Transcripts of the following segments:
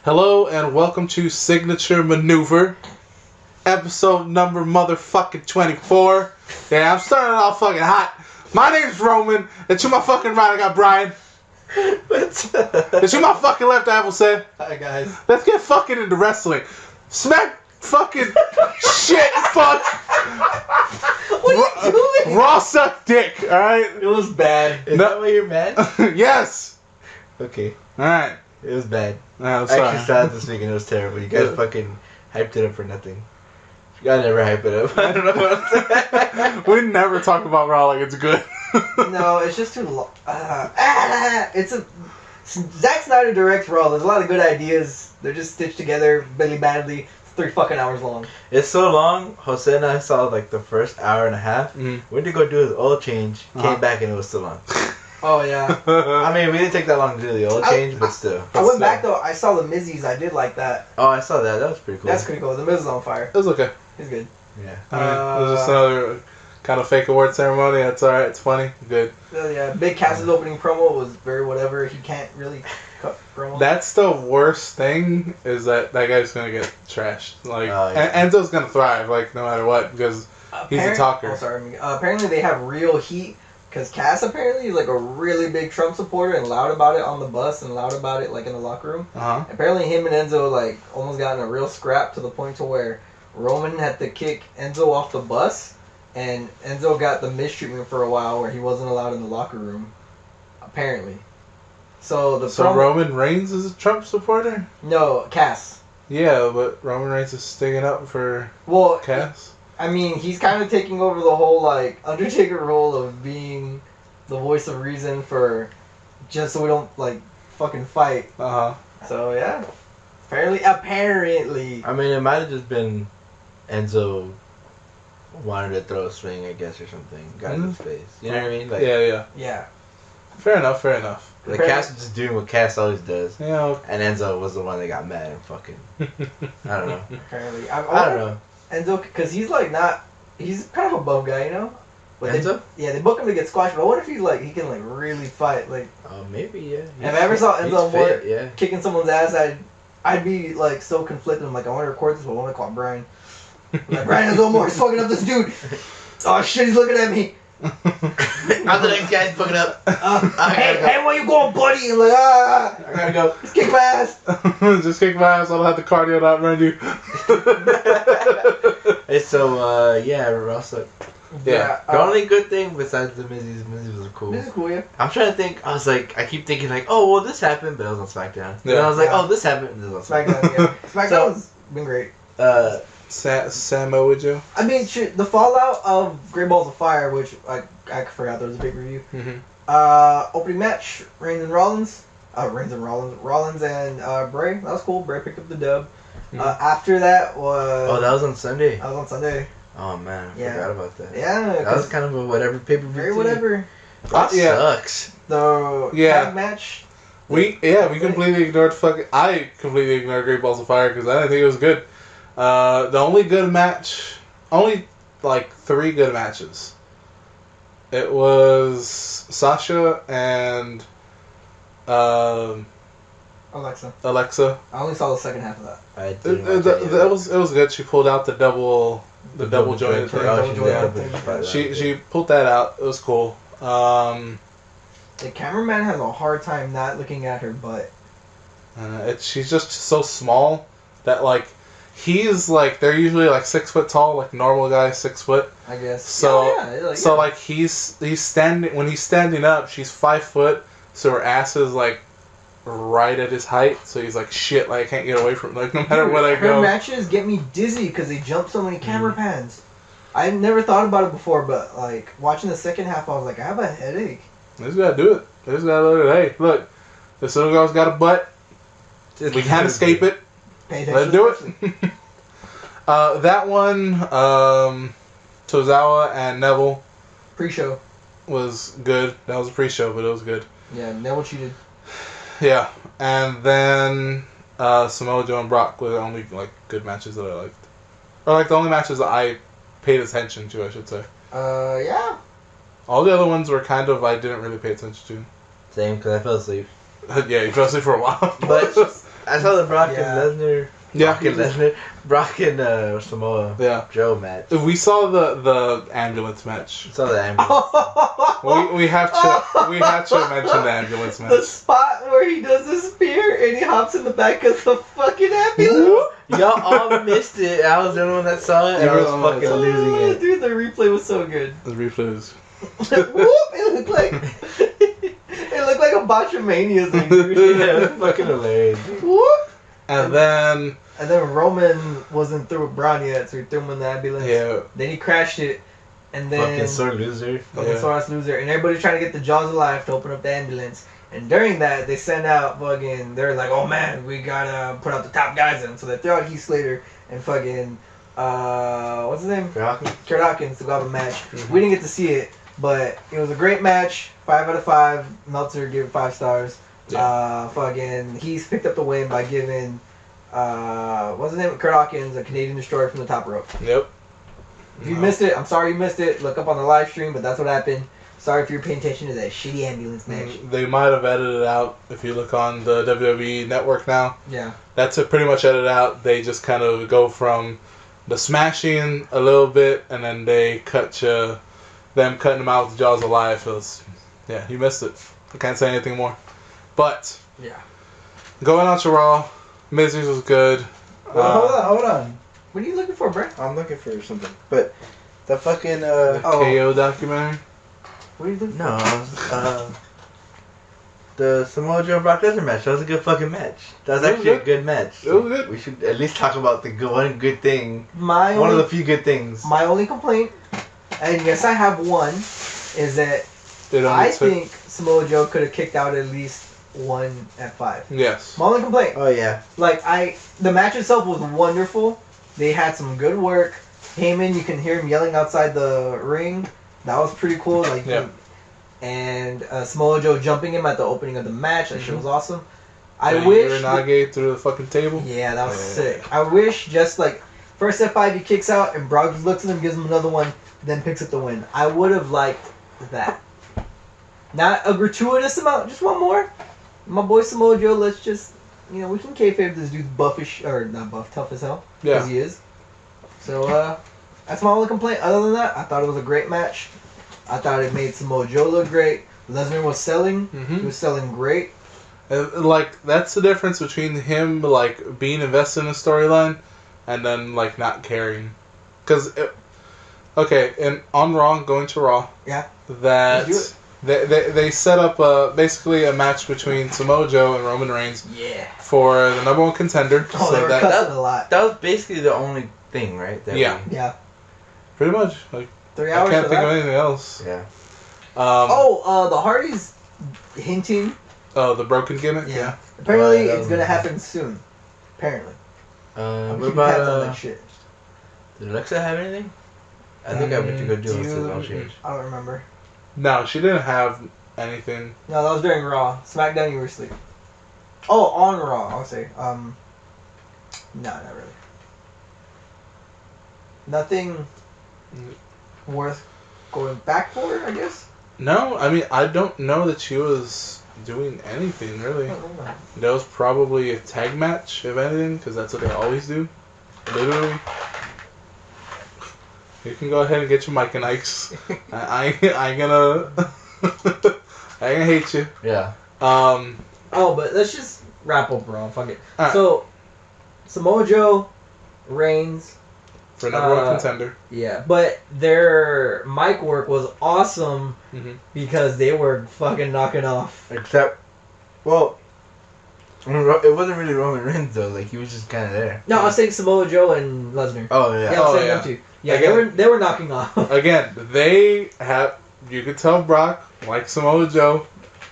Hello and welcome to Signature Maneuver, episode number motherfucking 24. Yeah, I'm starting off fucking hot. My name's Roman, and to my fucking right I got Brian. And to my fucking left I will say, hi guys. Let's get fucking into wrestling. Smack fucking shit fuck. What are you doing? Raw suck dick, alright? It was bad. Is that why you're mad? Yes. Okay. Alright. It was bad. I'm I sorry. actually saw it this week and it was terrible. You guys fucking hyped it up for nothing. You gotta never hype it up. I don't know what I'm saying. We never talk about Raw like it's good. No, it's just too long. It's a Zack Snyder directs Raw. There's a lot of good ideas. They're just stitched together really badly. It's 3 fucking hours long. It's so long. Jose and I saw like the first hour and a half. Went to go do his oil change. Came back and it was still on. Oh yeah. I mean, we didn't take that long to do the oil change, but still. I went back though. I saw the Mizzies. I did like that. Oh, I saw that. That was pretty cool. That's pretty cool. The Miz is on fire. It was okay. He's good. Yeah. I mean, it was just another kind of fake award ceremony. That's alright. It's funny. Good. Yeah. Big Cass's opening promo was very whatever. He can't really cut promo. That's the worst thing is that guy's gonna get trashed. Like Enzo's gonna thrive, like no matter what, because he's a talker. Oh, sorry. Apparently they have real heat. Because Cass apparently is like a really big Trump supporter and loud about it on the bus and loud about it like in the locker room. Uh-huh. Apparently him and Enzo like almost got in a real scrap to the point to where Roman had to kick Enzo off the bus and Enzo got the mistreatment for a while where he wasn't allowed in the locker room. Apparently. So Roman Reigns is a Trump supporter? No, Cass. Yeah, but Roman Reigns is sticking up for Cass. I mean, he's kind of taking over the whole, like, Undertaker role of being the voice of reason for just so we don't, like, fucking fight. Uh-huh. So, yeah. Apparently. I mean, it might have just been Enzo wanted to throw a swing, I guess, or something. Got in his face. You know what I mean? Like, Yeah. Fair enough. Like, Cass was just doing what Cass always does. Yeah. And Enzo was the one that got mad and fucking... I don't know. Apparently. I don't know. Enzo, because he's like not, he's kind of a above guy, you know? But Enzo? They book him to get squashed, but what if he's like, he can like really fight, like... Maybe, yeah. If I ever saw Enzo Moore yeah. kicking someone's ass, I'd be like so conflicted. I'm like, I want to record this, but I want to call Brian. I'm like, Brian Enzo Moore is fucking up this dude. Oh shit, he's looking at me. I'm the next guy's fucking up. Hey, where you going, buddy? I'm like, I gotta go. Just kick my ass. Just kick my ass. I don't have the cardio to outrun you. Hey, so, Russell. Yeah. The only good thing besides the Mizzies was cool. This is cool, yeah. I'm trying to think. I keep thinking like, oh, well, this happened, but it was on SmackDown. Yeah. And I was like, oh, this happened, but it was on SmackDown. SmackDown, yeah. SmackDown's been great. Samoa Joe. I mean, the fallout of Great Balls of Fire, which I forgot there was a big review. Mm-hmm. Opening match, Reigns and Rollins. Rollins and Bray. That was cool. Bray picked up the dub. Mm-hmm. After that was... Oh, that was on Sunday? That was on Sunday. Oh, man. I Yeah. forgot about that. Yeah. That was kind of a whatever pay-per-view. Very whatever. That sucks. The tag match. We completely ignored I completely ignored Great Balls of Fire because I didn't think it was good. The only good match, only like 3 good matches. It was Sasha and Alexa. I only saw the second half of that. I didn't watch it was good. She pulled out the double jointed thing. She pulled that out. It was cool. The cameraman has a hard time not looking at her butt. She's just so small that like he's like they're usually like 6 foot tall, like normal guy 6 foot. I guess. So like he's standing when he's standing up, she's 5 foot, so her ass is like right at his height. So he's like shit, like I can't get away from like no matter what I go. Her matches get me dizzy because they jump so many camera pans. I never thought about it before, but like watching the second half, I was like, I have a headache. They just gotta do it. They just gotta let it. Hey, look, this little girl's got a butt. We can't escape it. Let's do it. That one, Tozawa and Neville. Pre-show. Was good. That was a pre-show, but it was good. Yeah, Neville cheated. Yeah, and then Samoa Joe and Brock were the only like good matches that I liked, or like the only matches that I paid attention to, I should say. Yeah. All the other ones were kind of I didn't really pay attention to. Same, because I fell asleep. Yeah, you fell asleep for a while. But I saw the Brock Yeah. and Lesnar. Yeah. Brock and Lesnar. Brock and Samoa Yeah. Joe match. We saw the ambulance match. I saw the ambulance. We have to mention the ambulance The match. spot where he does the spear and he hops in the back of the fucking ambulance. Y'all all missed it. I was the only one that saw it. Yeah, Everyone was fucking Oh, losing it. dude, the replay was so good. The replays. Whoop! It looked like it looked like a botchamania thing. Dude. Yeah, it was fucking hilarious. Whoop! And then And then Roman wasn't through with Braun yet, so he threw him in the ambulance. yeah, Then he crashed it, and then Fucking sore loser. fucking Yeah. sore ass loser. And everybody's trying to get the jaws alive to open up the ambulance. And during that, they send out fucking. They're like, "Oh man, we gotta put out the top guys in." So they throw out Heath Slater and fucking what's his name? Brock. Kurt Hawkins to go have a match. Mhm. We didn't get to see it, but it was a great match. 5 out of 5. Meltzer gave it 5 stars. Fucking he's picked up the win by giving what's his name? Kurt Hawkins a Canadian Destroyer from the top rope. yep. If you missed it, I'm sorry you missed it. Look up on the live stream, but that's what happened. Sorry if you're paying attention to that shitty ambulance match. They might have edited it out if you look on the WWE network now. Yeah. That's it, pretty much edited out. They just kind of go from the smashing a little bit, and then they cut you, them cutting them out with the jaws alive. So it's, yeah, you missed it. I can't say anything more. But Yeah. going on to Raw, Miz was good. Hold on. What are you looking for, bro? I'm looking for something. But the fucking Oh. KO documentary. What are you looking no, for? the Samoa Joe and Brock Lesnar match. That was a good fucking match. That was It was actually good. a good match. It was good. We should at least talk about the one good thing. My One of only, the few good things. my only complaint, and yes, I have one, is that It only I took- think Samoa Joe could have kicked out at least one F5. Yes. My only complaint. Oh yeah. Like the match itself was wonderful. They had some good work. Heyman, you can hear him yelling outside the ring. That was pretty cool. Like, Yeah. And Samoa Joe jumping him at the opening of the match. That shit was awesome. I Then wish. Uranage through the fucking table. Yeah, that was Yeah. sick. I wish just like first F5 he kicks out and Brock just looks at him, gives him another one, then picks up the win. I would have liked that. Not a gratuitous amount, just one more. My boy Samoa Joe, let's just, we can kayfabe this dude's buffish, or not buff, tough as hell. Yeah. Because he is. So, that's my only complaint. Other than that, I thought it was a great match. I thought it made Samoa Joe look great. Lesnar was selling. Mhm. He was selling great. Like, that's the difference between him, like, being invested in a storyline and then, like, not caring. Because, okay, and on Raw, going to Raw, Yeah. that Let's they set up basically a match between Samoa Joe and Roman Reigns Yeah. for the number one contender. Oh, so they were that cussing a lot. That was basically the only thing, right? That Yeah. Yeah. pretty much, like, 3 I hours can't for think that. of anything else. Yeah. The Hardys hinting. Oh, the broken gimmick. Yeah. Yeah. Apparently, that it's was gonna amazing. happen soon. Apparently. I'm What keeping tabs on about that shit. did Alexa have anything? I think I went to go do it do on you- change. I don't remember. No, she didn't have anything. No, that was during Raw. SmackDown, you were asleep. Oh, on Raw, I'll say. No, not really. Nothing worth going back for, I guess. No, I mean, I don't know that she was doing anything I really. don't know. That was probably a tag match, if anything, because that's what they always do. Literally. You can go ahead and get your Mike and Ike's. I ain't gonna. I ain't gonna hate you. Yeah. Oh, but let's just wrap up Raw. Fuck it. Alright. So, Samoa Joe, Reigns. For number one contender. Yeah, but their mic work was awesome Mhm. because they were fucking knocking off. Except, well, it wasn't really Roman Reigns though. Like he was just kind of there. No, I was saying Samoa Joe and Lesnar. Oh yeah. Yeah, I was Oh, saying yeah. them too. Yeah, Again. they were knocking off. Again, they have. You could tell Brock, like Samoa Joe,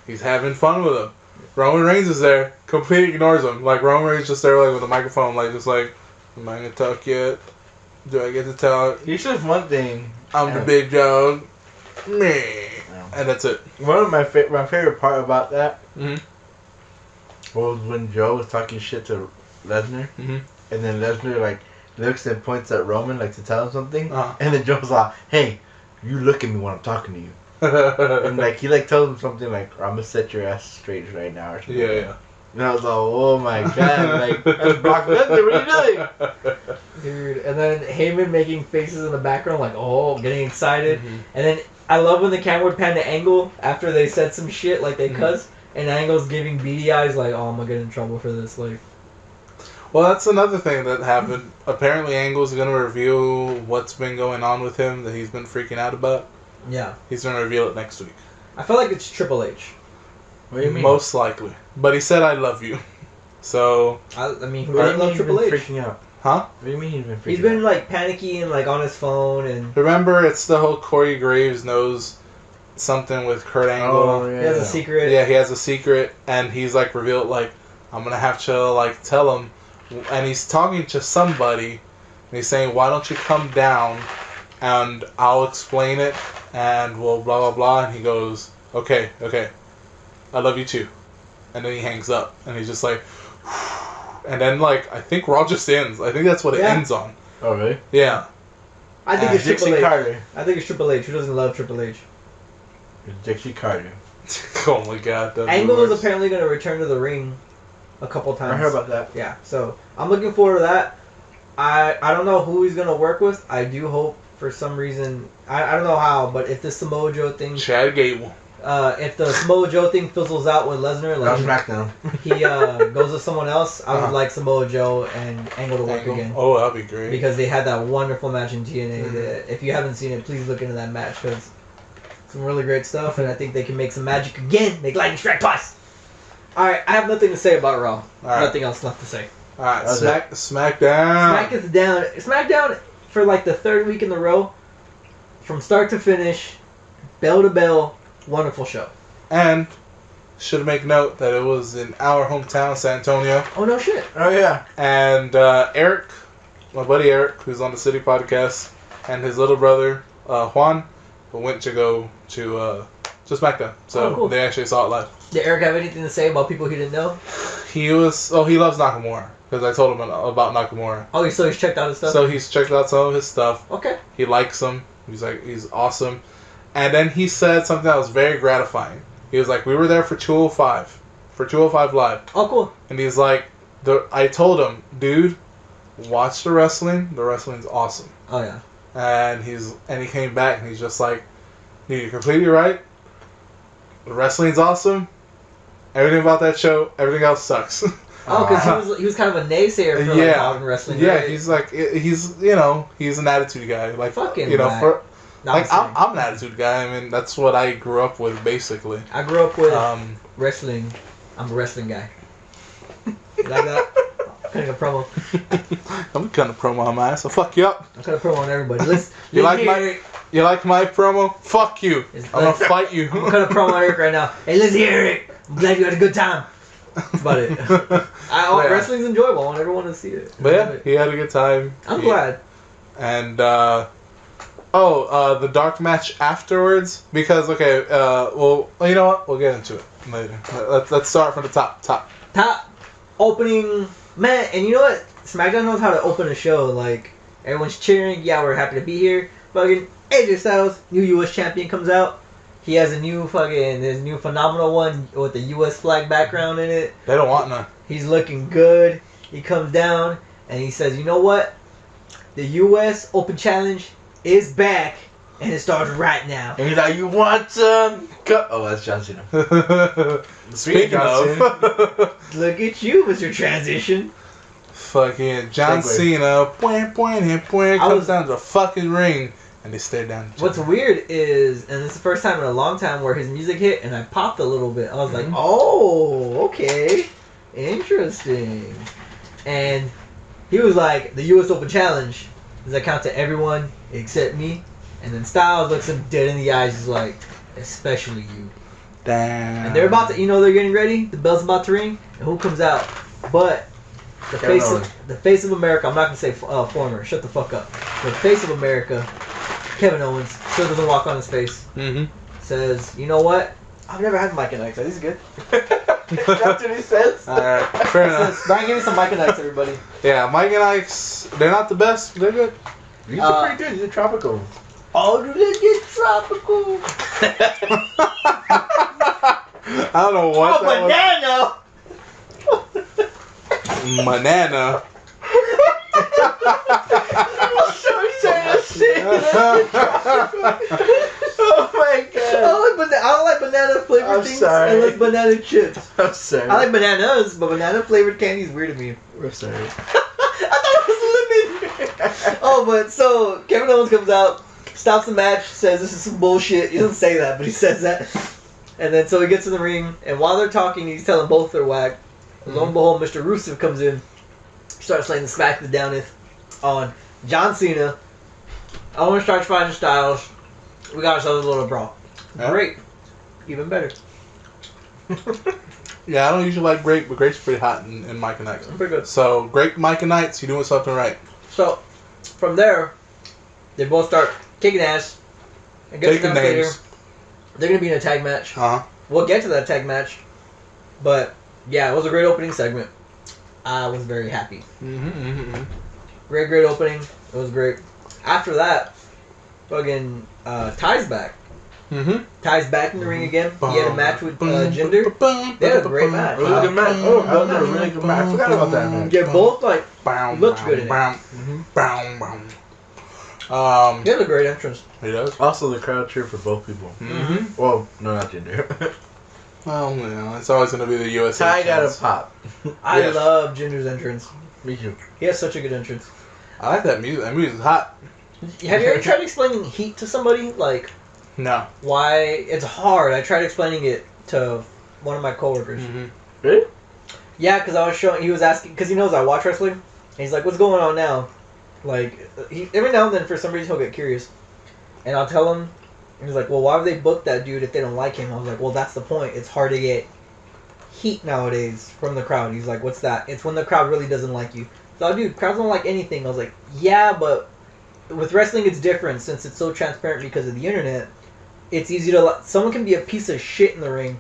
he's having fun with him. Roman Reigns is there, completely ignores him. Like Roman Reigns just there, like with a microphone, like just like, am I gonna talk yet? Do I get to talk? Here's just one thing. I'm the Yeah. big dog. Me. Yeah. And that's it. One of my favorite part about that Mhm. was when Joe was talking shit to Lesnar, Mhm. and then Lesnar like looks and points at Roman like to tell him something, Uh-huh. and then Joe's like, "Hey, you look at me when I'm talking to you," and like he like tells him something like, "I'm gonna set your ass straight right now," or something. Yeah, like yeah. that. And I was like, oh my god, like, that's Brock Lesnar, what are you doing? Dude, and then Heyman making faces in the background, like, oh, getting excited. Mhm. And then I love when the camera would pan to Angle after they said some shit, like they cussed, and Angle's giving beady eyes, like, oh, I'm gonna get in trouble for this. Like, Well, that's another thing that happened. Apparently, Angle's going to reveal what's been going on with him that he's been freaking out about. yeah. He's going to reveal it next week. I feel like it's Triple H. What do you mean? Most likely. But he said, I love you. So, I mean, who What do doesn't you mean love he's Triple been H? freaking out? huh? What do you mean he's been freaking He's been, out? like, panicky and, like, on his phone, and Remember, it's the whole Corey Graves knows something with Kurt Angle. Oh, he has a secret. Yeah, he has a secret, and he's like revealed like I'm gonna have to like tell him, and he's talking to somebody, and he's saying, "Why don't you come down, and I'll explain it, and we'll blah blah blah." And he goes, "Okay, I love you too," and then he hangs up, and he's just like, and then like I think Raw just ends. I think that's what it Yeah. ends on. Oh, really? Yeah. I think it's Dixie Triple H. Carter. I think it's Triple H. Who doesn't love Triple H? Dixie Carter. Oh my god. That'd be Angle worse. is apparently going to return to the ring a couple times. I heard about that. Yeah, so I'm looking forward to that. I don't know who he's gonna work with. I do hope for some reason I don't know how, but if the Samoa Joe thing, Chad Gable. if the Samoa Joe thing fizzles out with Lesnar, That was like SmackDown. he goes with someone else, I would Uh-huh. like Samoa Joe and Angle to work Angle. again Oh, that'd be great. because they had that wonderful match in TNA. Mhm. That if you haven't seen it, please look into that match because some really great stuff, and I think they can make some magic again. Make lightning strike twice. All right, I have nothing to say about Raw. All right. Nothing else left to say. All right. That was SmackDown. SmackDown for like the third week in a row, from start to finish, bell to bell, wonderful show. And should make note that it was in our hometown, San Antonio. Oh no shit! Oh, yeah. And Eric, my buddy Eric, who's on the City Podcast, and his little brother Juan, went to go to SmackDown. So Oh, cool. they actually saw it live. Did Eric have anything to say about people he didn't know? He loves Nakamura because I told him about Nakamura. Oh, so he's checked out his stuff. So he's checked out some of his stuff. Okay. He likes him. He's awesome. And then he said something that was very gratifying. He was like, we were there for 205 Live. Oh, cool. And he's like, I told him, dude, watch the wrestling. The wrestling's awesome. Oh yeah. And he came back and he's just like, dude, you're completely right. The wrestling's awesome. Everything about that show, everything else sucks. Oh, because he was kind of a naysayer for like modern wrestling. Yeah, right? he's an attitude guy. Like Fucking whack. whack. No, Like I'm I'm an attitude guy. I mean, that's what I grew up with, basically. I grew up with Wrestling. wrestling. I'm a wrestling guy. You like that? Cutting a promo. I'm gonna promo on my ass, so fuck you up. I'm cutting a promo on everybody. Let's. You like hear my- it. You like my promo? Fuck you. It's I'm gonna like- fight you. I'm cutting a promo on Eric right now. Hey, let's hear it. I'm glad you had a good time. That's about it. Yeah. Wrestling's enjoyable. I want everyone to see it. But yeah, he had a good time. I'm glad. And the dark match afterwards, because well, you know what? We'll get into it later. Let's start from the top. Top opening, man, and you know what? SmackDown knows how to open a show. Like, everyone's cheering. Yeah, we're happy to be here. Fucking AJ Styles, new U.S. champion, comes out. He has his new phenomenal one with the U.S. flag background in it. They don't want none. He's looking good. He comes down and he says, you know what? The U.S. Open Challenge is back, and it starts right now. And he's like, you want some? Oh, that's John Cena. Speaking of, Look at you, Mr. Transition. fucking John Segway. Cena, I comes was- down to the fucking ring, and they stare down. each What's other. weird is, and it's the first time in a long time where his music hit, and I popped a little bit. I was like, Mhm. oh, okay, interesting. And he was like, the U.S. Open Challenge does that count to everyone except me? And then Styles looks him dead in the eyes, he's like, especially you. Damn. And they're about to, they're getting ready. The bell's about to ring, and who comes out? But the Kevin face Owens. of the face of America. I'm not gonna say former. Shut the fuck up. The face of America, Kevin Owens, still doesn't walk on his face. Mm-hmm. Says, you know what? I've never had Mike and Ike, so this is good. That's what he says. All right, fair Says, enough. Brian, give me some Mike and Ike's, everybody. Yeah, Mike and Ike's. They're not the best. They're good. These are pretty good. These are tropical. Oh, do they get tropical? I don't know what Oh, that was. banana! Banana. Oh my god. I don't like banana flavored I'm things sorry. unless banana chips. I'm sorry. I like bananas, but banana flavored candy is weird to me. We're sorry. I thought it was lemon. Oh, but so Kevin Owens comes out, stops the match, says this is some bullshit. He doesn't say that, but he says that. And then so he gets in the ring, and while they're talking, he's telling both they're whack. Lo and behold, Mr. Rusev comes in, starts laying the smack the downeth on John Cena. Owens starts fighting Styles. We got ourselves a little brawl. Yeah. Great. Even better. Yeah, I don't usually like grape, but grape's pretty hot in Mike and Ike's. Pretty good. So, grape Mike and Ike's, you're doing something right. So, from there, they both start kicking ass. And gets Taking announced later, names. they're going to be in a tag match. Uh-huh. We'll get to that tag match. But, yeah, it was a great opening segment. I was very happy. Great opening. It was great. After that, fucking Ty's back. Ty's back in the ring again. He had a match with Jinder. They had a great match. It was a good match. Oh, that was a really good match. I forgot about that match. They're both like looks good in it. He had a great entrance. He does? Also, the crowd cheered for both people. Mm-hmm. Well, no, not Jinder. Well, you know, it's always going to be the USA. Ty got a chance. pop. I Yes. love Jinder's entrance. Me too. He has such a good entrance. I like that music. That music's hot. Have you ever tried explaining heat to somebody? Like, No. why? It's hard. I tried explaining it to one of my coworkers. Really? Yeah, because I was showing. He was asking because he knows I watch wrestling. And he's like, "What's going on now?" Like, every now and then, for some reason, he'll get curious, and I'll tell him. And he's like, "Well, why would they book that dude if they don't like him?" I was like, "Well, that's the point. It's hard to get heat nowadays from the crowd." He's like, "What's that?" It's when the crowd really doesn't like you. So, dude, crowds don't like anything. I was like, "Yeah, but with wrestling, it's different since it's so transparent because of the internet. It's easy to someone can be a piece of shit in the ring,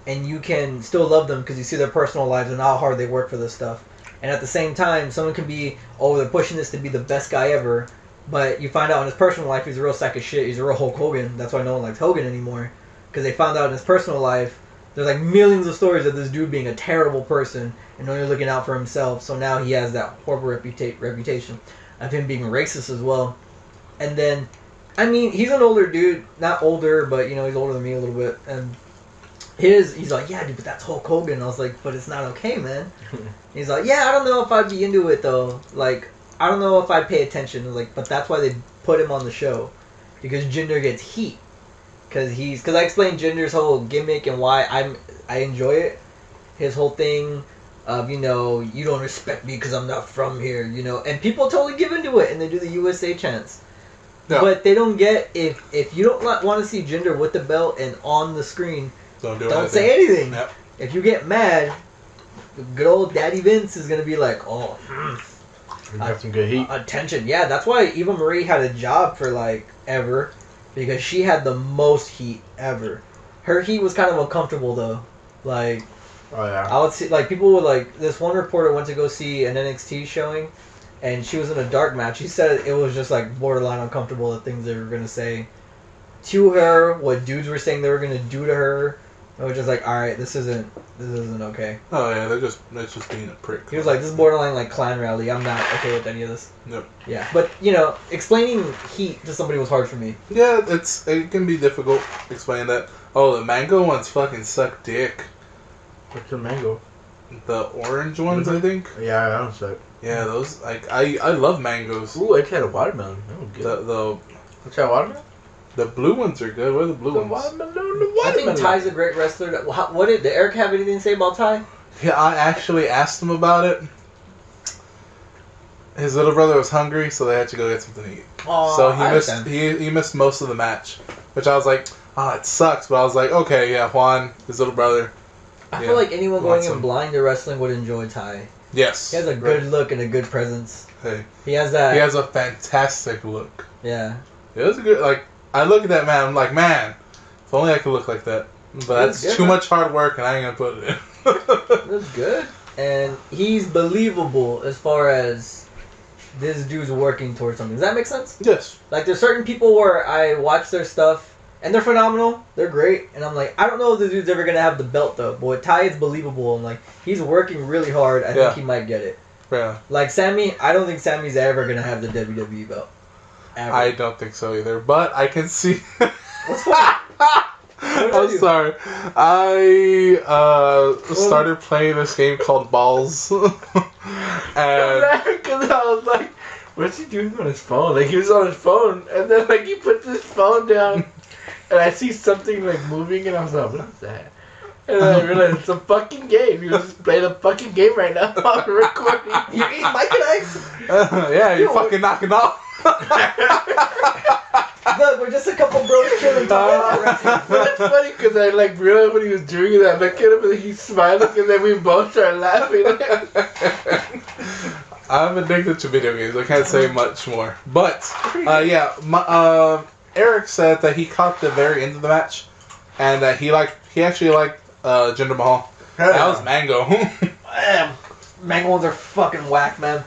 and you can still love them because you see their personal lives and how hard they work for this stuff. And at the same time, someone can be, oh, they're pushing this to be the best guy ever, but you find out in his personal life he's a real sack of shit. He's a real Hulk Hogan. That's why no one likes Hogan anymore, because they found out in his personal life there's like millions of stories of this dude being a terrible person and only looking out for himself. So now he has that horrible reputation of him being racist as well. And then, I mean, he's an older dude, not older, but you know, he's older than me a little bit. And he's like, yeah, dude, but that's Hulk Hogan. I was like, but it's not okay, man. He's like, yeah, I don't know if I'd be into it though. Like, I don't know if I'd pay attention. I was like, but that's why they put him on the show, because Jinder gets heat. Because I explained Jinder's whole gimmick and why I enjoy it. His whole thing of, you know, you don't respect me because I'm not from here, you know. And people totally give into it and they do the USA chants. Yeah. But they don't get, if you don't want to see Jinder with the belt and on the screen, don't say anything. Yep. If you get mad, good old Daddy Vince is going to be like, oh, We got some good heat. attention. Yeah, that's why Eva Marie had a job for like ever, because she had the most heat ever. Her heat was kind of uncomfortable though. Like, Oh yeah. I would see, like, people would, like, this one reporter went to go see an NXT showing, and she was in a dark match. She said it was just, like, borderline uncomfortable, the things they were going to say to her, what dudes were saying they were going to do to her. It was just like, alright, this isn't okay. Oh yeah, they're just being a prick. He was like, this is borderline, like, clan rally. I'm not okay with any of this. Yep. Yeah, but, you know, explaining heat to somebody was hard for me. Yeah, it can be difficult explaining that. Oh, the mango ones fucking suck dick. What's the mango? The orange ones, I think. Yeah, I don't suck. Yeah, those, like, I love mangoes. Ooh, I tried a watermelon. That was good. The Try watermelon? the blue ones are good. What are the blue The ones? watermelon. The I watermelon. think Ty's a great wrestler. What did Eric have anything to say about Ty? Yeah, I actually asked him about it. His little brother was hungry, so they had to go get something to eat. Oh, So I understand. he missed most of the match, which I was like, oh, it sucks. But I was like, okay, yeah, Juan, his little brother. I Yeah. feel like anyone going Wants in him. blind to wrestling would enjoy Ty. Yes. He has a good look and a good presence. Hey, He has that. he has a fantastic look. Yeah. It was a good, like, I look at that man, I'm like, man, if only I could look like that. But That's that's good, too man. much hard work, and I ain't gonna put it in. That's good. And he's believable as far as this dude's working towards something. Does that make sense? Yes. Like, there's certain people where I watch their stuff And they're phenomenal. They're great. And I'm like, I don't know if this dude's ever going to have the belt, though. But with Ty, it's believable. And, like, he's working really hard. I think he might get it. Yeah. Like, Sammy, I don't think Sammy's ever going to have the WWE belt. Ever. I don't think so either. But I can see... What's funny? I'm sorry. I started playing this game called Balls. And... Because I was like, what's he doing on his phone? Like, he was on his phone, and then, like, he puts his phone down, and I see something, like, moving, and I was like, what's that? And then I realized it's a fucking game. He was just playing a fucking game right now while we're recording. You eat Mike and Ike's? Yeah, you're fucking knocking off. Look, we're just a couple bros chilling. But it's funny because I like realized when he was doing it, I look at him and he's smiling, and then we both start laughing. I'm addicted to video games. I can't say much more. But yeah, Eric said that he caught the very end of the match, and that he actually liked Jinder Mahal. That was Mango. Mango ones are fucking whack, man.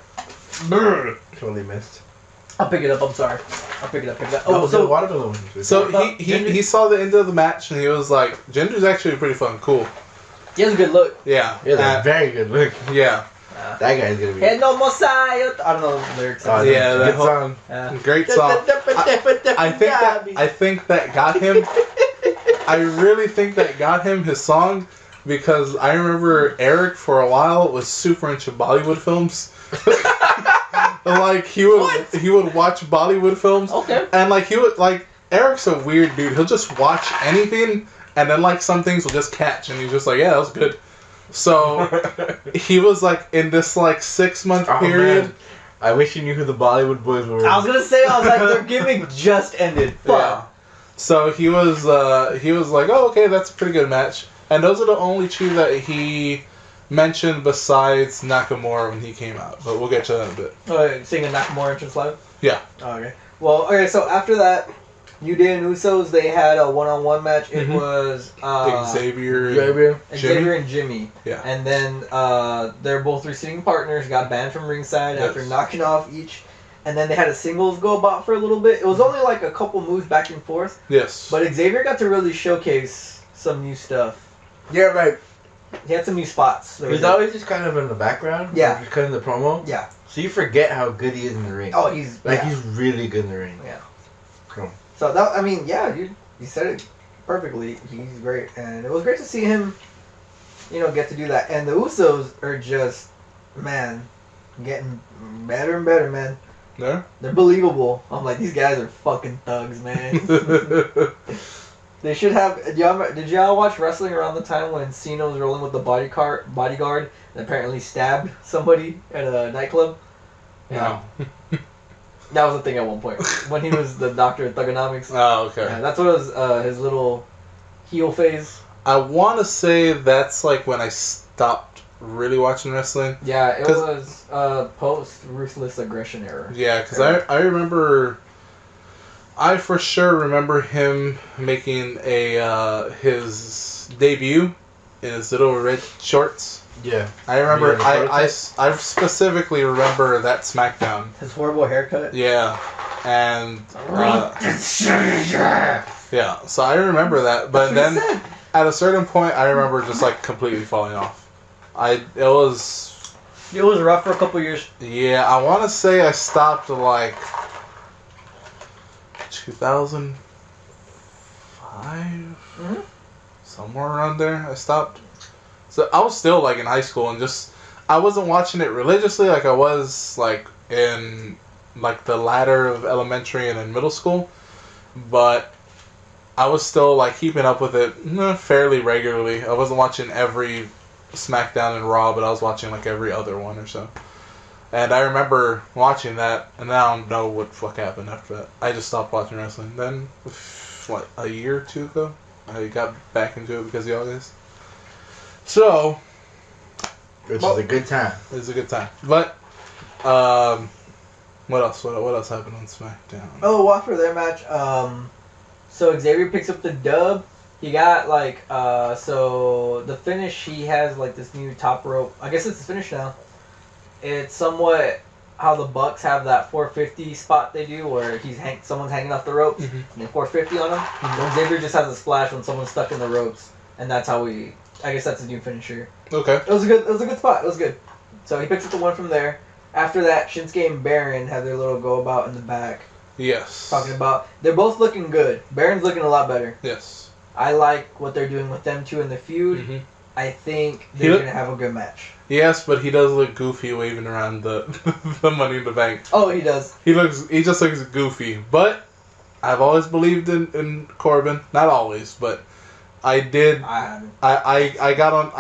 Totally missed. I'll pick it up. I'm sorry. I'll pick it up. Oh, so watermelon ones. So he saw the end of the match and he was like, Jinder's actually pretty fucking cool. He has a good look. Yeah. Yeah, that's very good look. Yeah. That guy's gonna be. Hey, no Messiah. I don't know the lyrics. Yeah, that good whole song. great song. I think that got him. I really think that got him his song because I remember Eric for a while was super into Bollywood films. Like he would watch Bollywood films. Okay. And like Eric's a weird dude. He'll just watch anything and then like some things will just catch and he's just like, yeah, that was good. So he was like in this like 6-month period. Man. I wish you knew who the Bollywood boys were. I was gonna say, their gimmick just ended. Fuck. Yeah. So he was like, oh, okay, that's a pretty good match. And those are the only two that he mentioned besides Nakamura when he came out. But we'll get to that in a bit. Seeing a Nakamura entrance live? Yeah. Oh, okay. Well, okay, so after that, New Day and Usos, they had a one-on-one match. It was Xavier and Jimmy. Yeah. And then they're both receiving partners, got banned from ringside after knocking off each. And then they had a singles go about for a little bit. It was only like a couple moves back and forth. Yes. But Xavier got to really showcase some new stuff. Yeah, right. He had some new spots. He's always just kind of in the background. Yeah. Just cutting the promo. Yeah. So you forget how good he is in the ring. Oh, he's really good in the ring. Yeah. Cool. So that, you said it perfectly. He's great, and it was great to see him, get to do that. And the Usos are just, man, getting better and better, man. Yeah. They're believable. I'm like, these guys are fucking thugs, man. They should have. Did y'all watch wrestling around the time when Cena was rolling with the bodyguard and apparently stabbed somebody at a nightclub? Yeah. That was a thing at one point when he was the doctor at Thugonomics. Oh, okay. Yeah, that's what was his little heel phase. I want to say that's like when I stopped really watching wrestling. Yeah, it was post Ruthless Aggression era. Yeah, because I remember. I for sure remember him making his debut in his little red shorts. Yeah. I remember. I specifically remember that SmackDown. His horrible haircut. Yeah, and yeah. So I remember that, but then at a certain point, I remember just like completely falling off. It was rough for a couple years. Yeah, I want to say I stopped like 2005, somewhere around there. I stopped. So I was still like in high school and just I wasn't watching it religiously like I was like in like the ladder of elementary and in middle school, but I was still like keeping up with it fairly regularly. I wasn't watching every SmackDown and Raw, but I was watching like every other one or so. And I remember watching that, and I don't know what the fuck happened after that. I just stopped watching wrestling. Then, what, a year or two ago, I got back into it because of y'all guys. So, which is a good time. It was a good time. But, what else? What else happened on SmackDown? Oh, after their match, so Xavier picks up the dub. He got like, so the finish, he has like this new top rope. I guess it's the finish now. It's somewhat how the Bucks have that 450 spot they do where someone's hanging off the ropes Mhm. and they 450 on him. Then Xavier just has a splash when someone's stuck in the ropes, and that's how I guess that's a new finisher. Okay. It was a good spot. It was good. So he picks up the one from there. After that, Shinsuke and Baron have their little go about in the back, Yes. talking about they're both looking good. Baron's looking a lot better. Yes. I like what they're doing with them two in the feud. Mhm. I think He they're look- gonna have a good match. Yes, but he does look goofy waving around the the Money in the Bank. Oh, he does. He just looks goofy. But I've always believed in Corbin. Not always, but I did. I haven't. I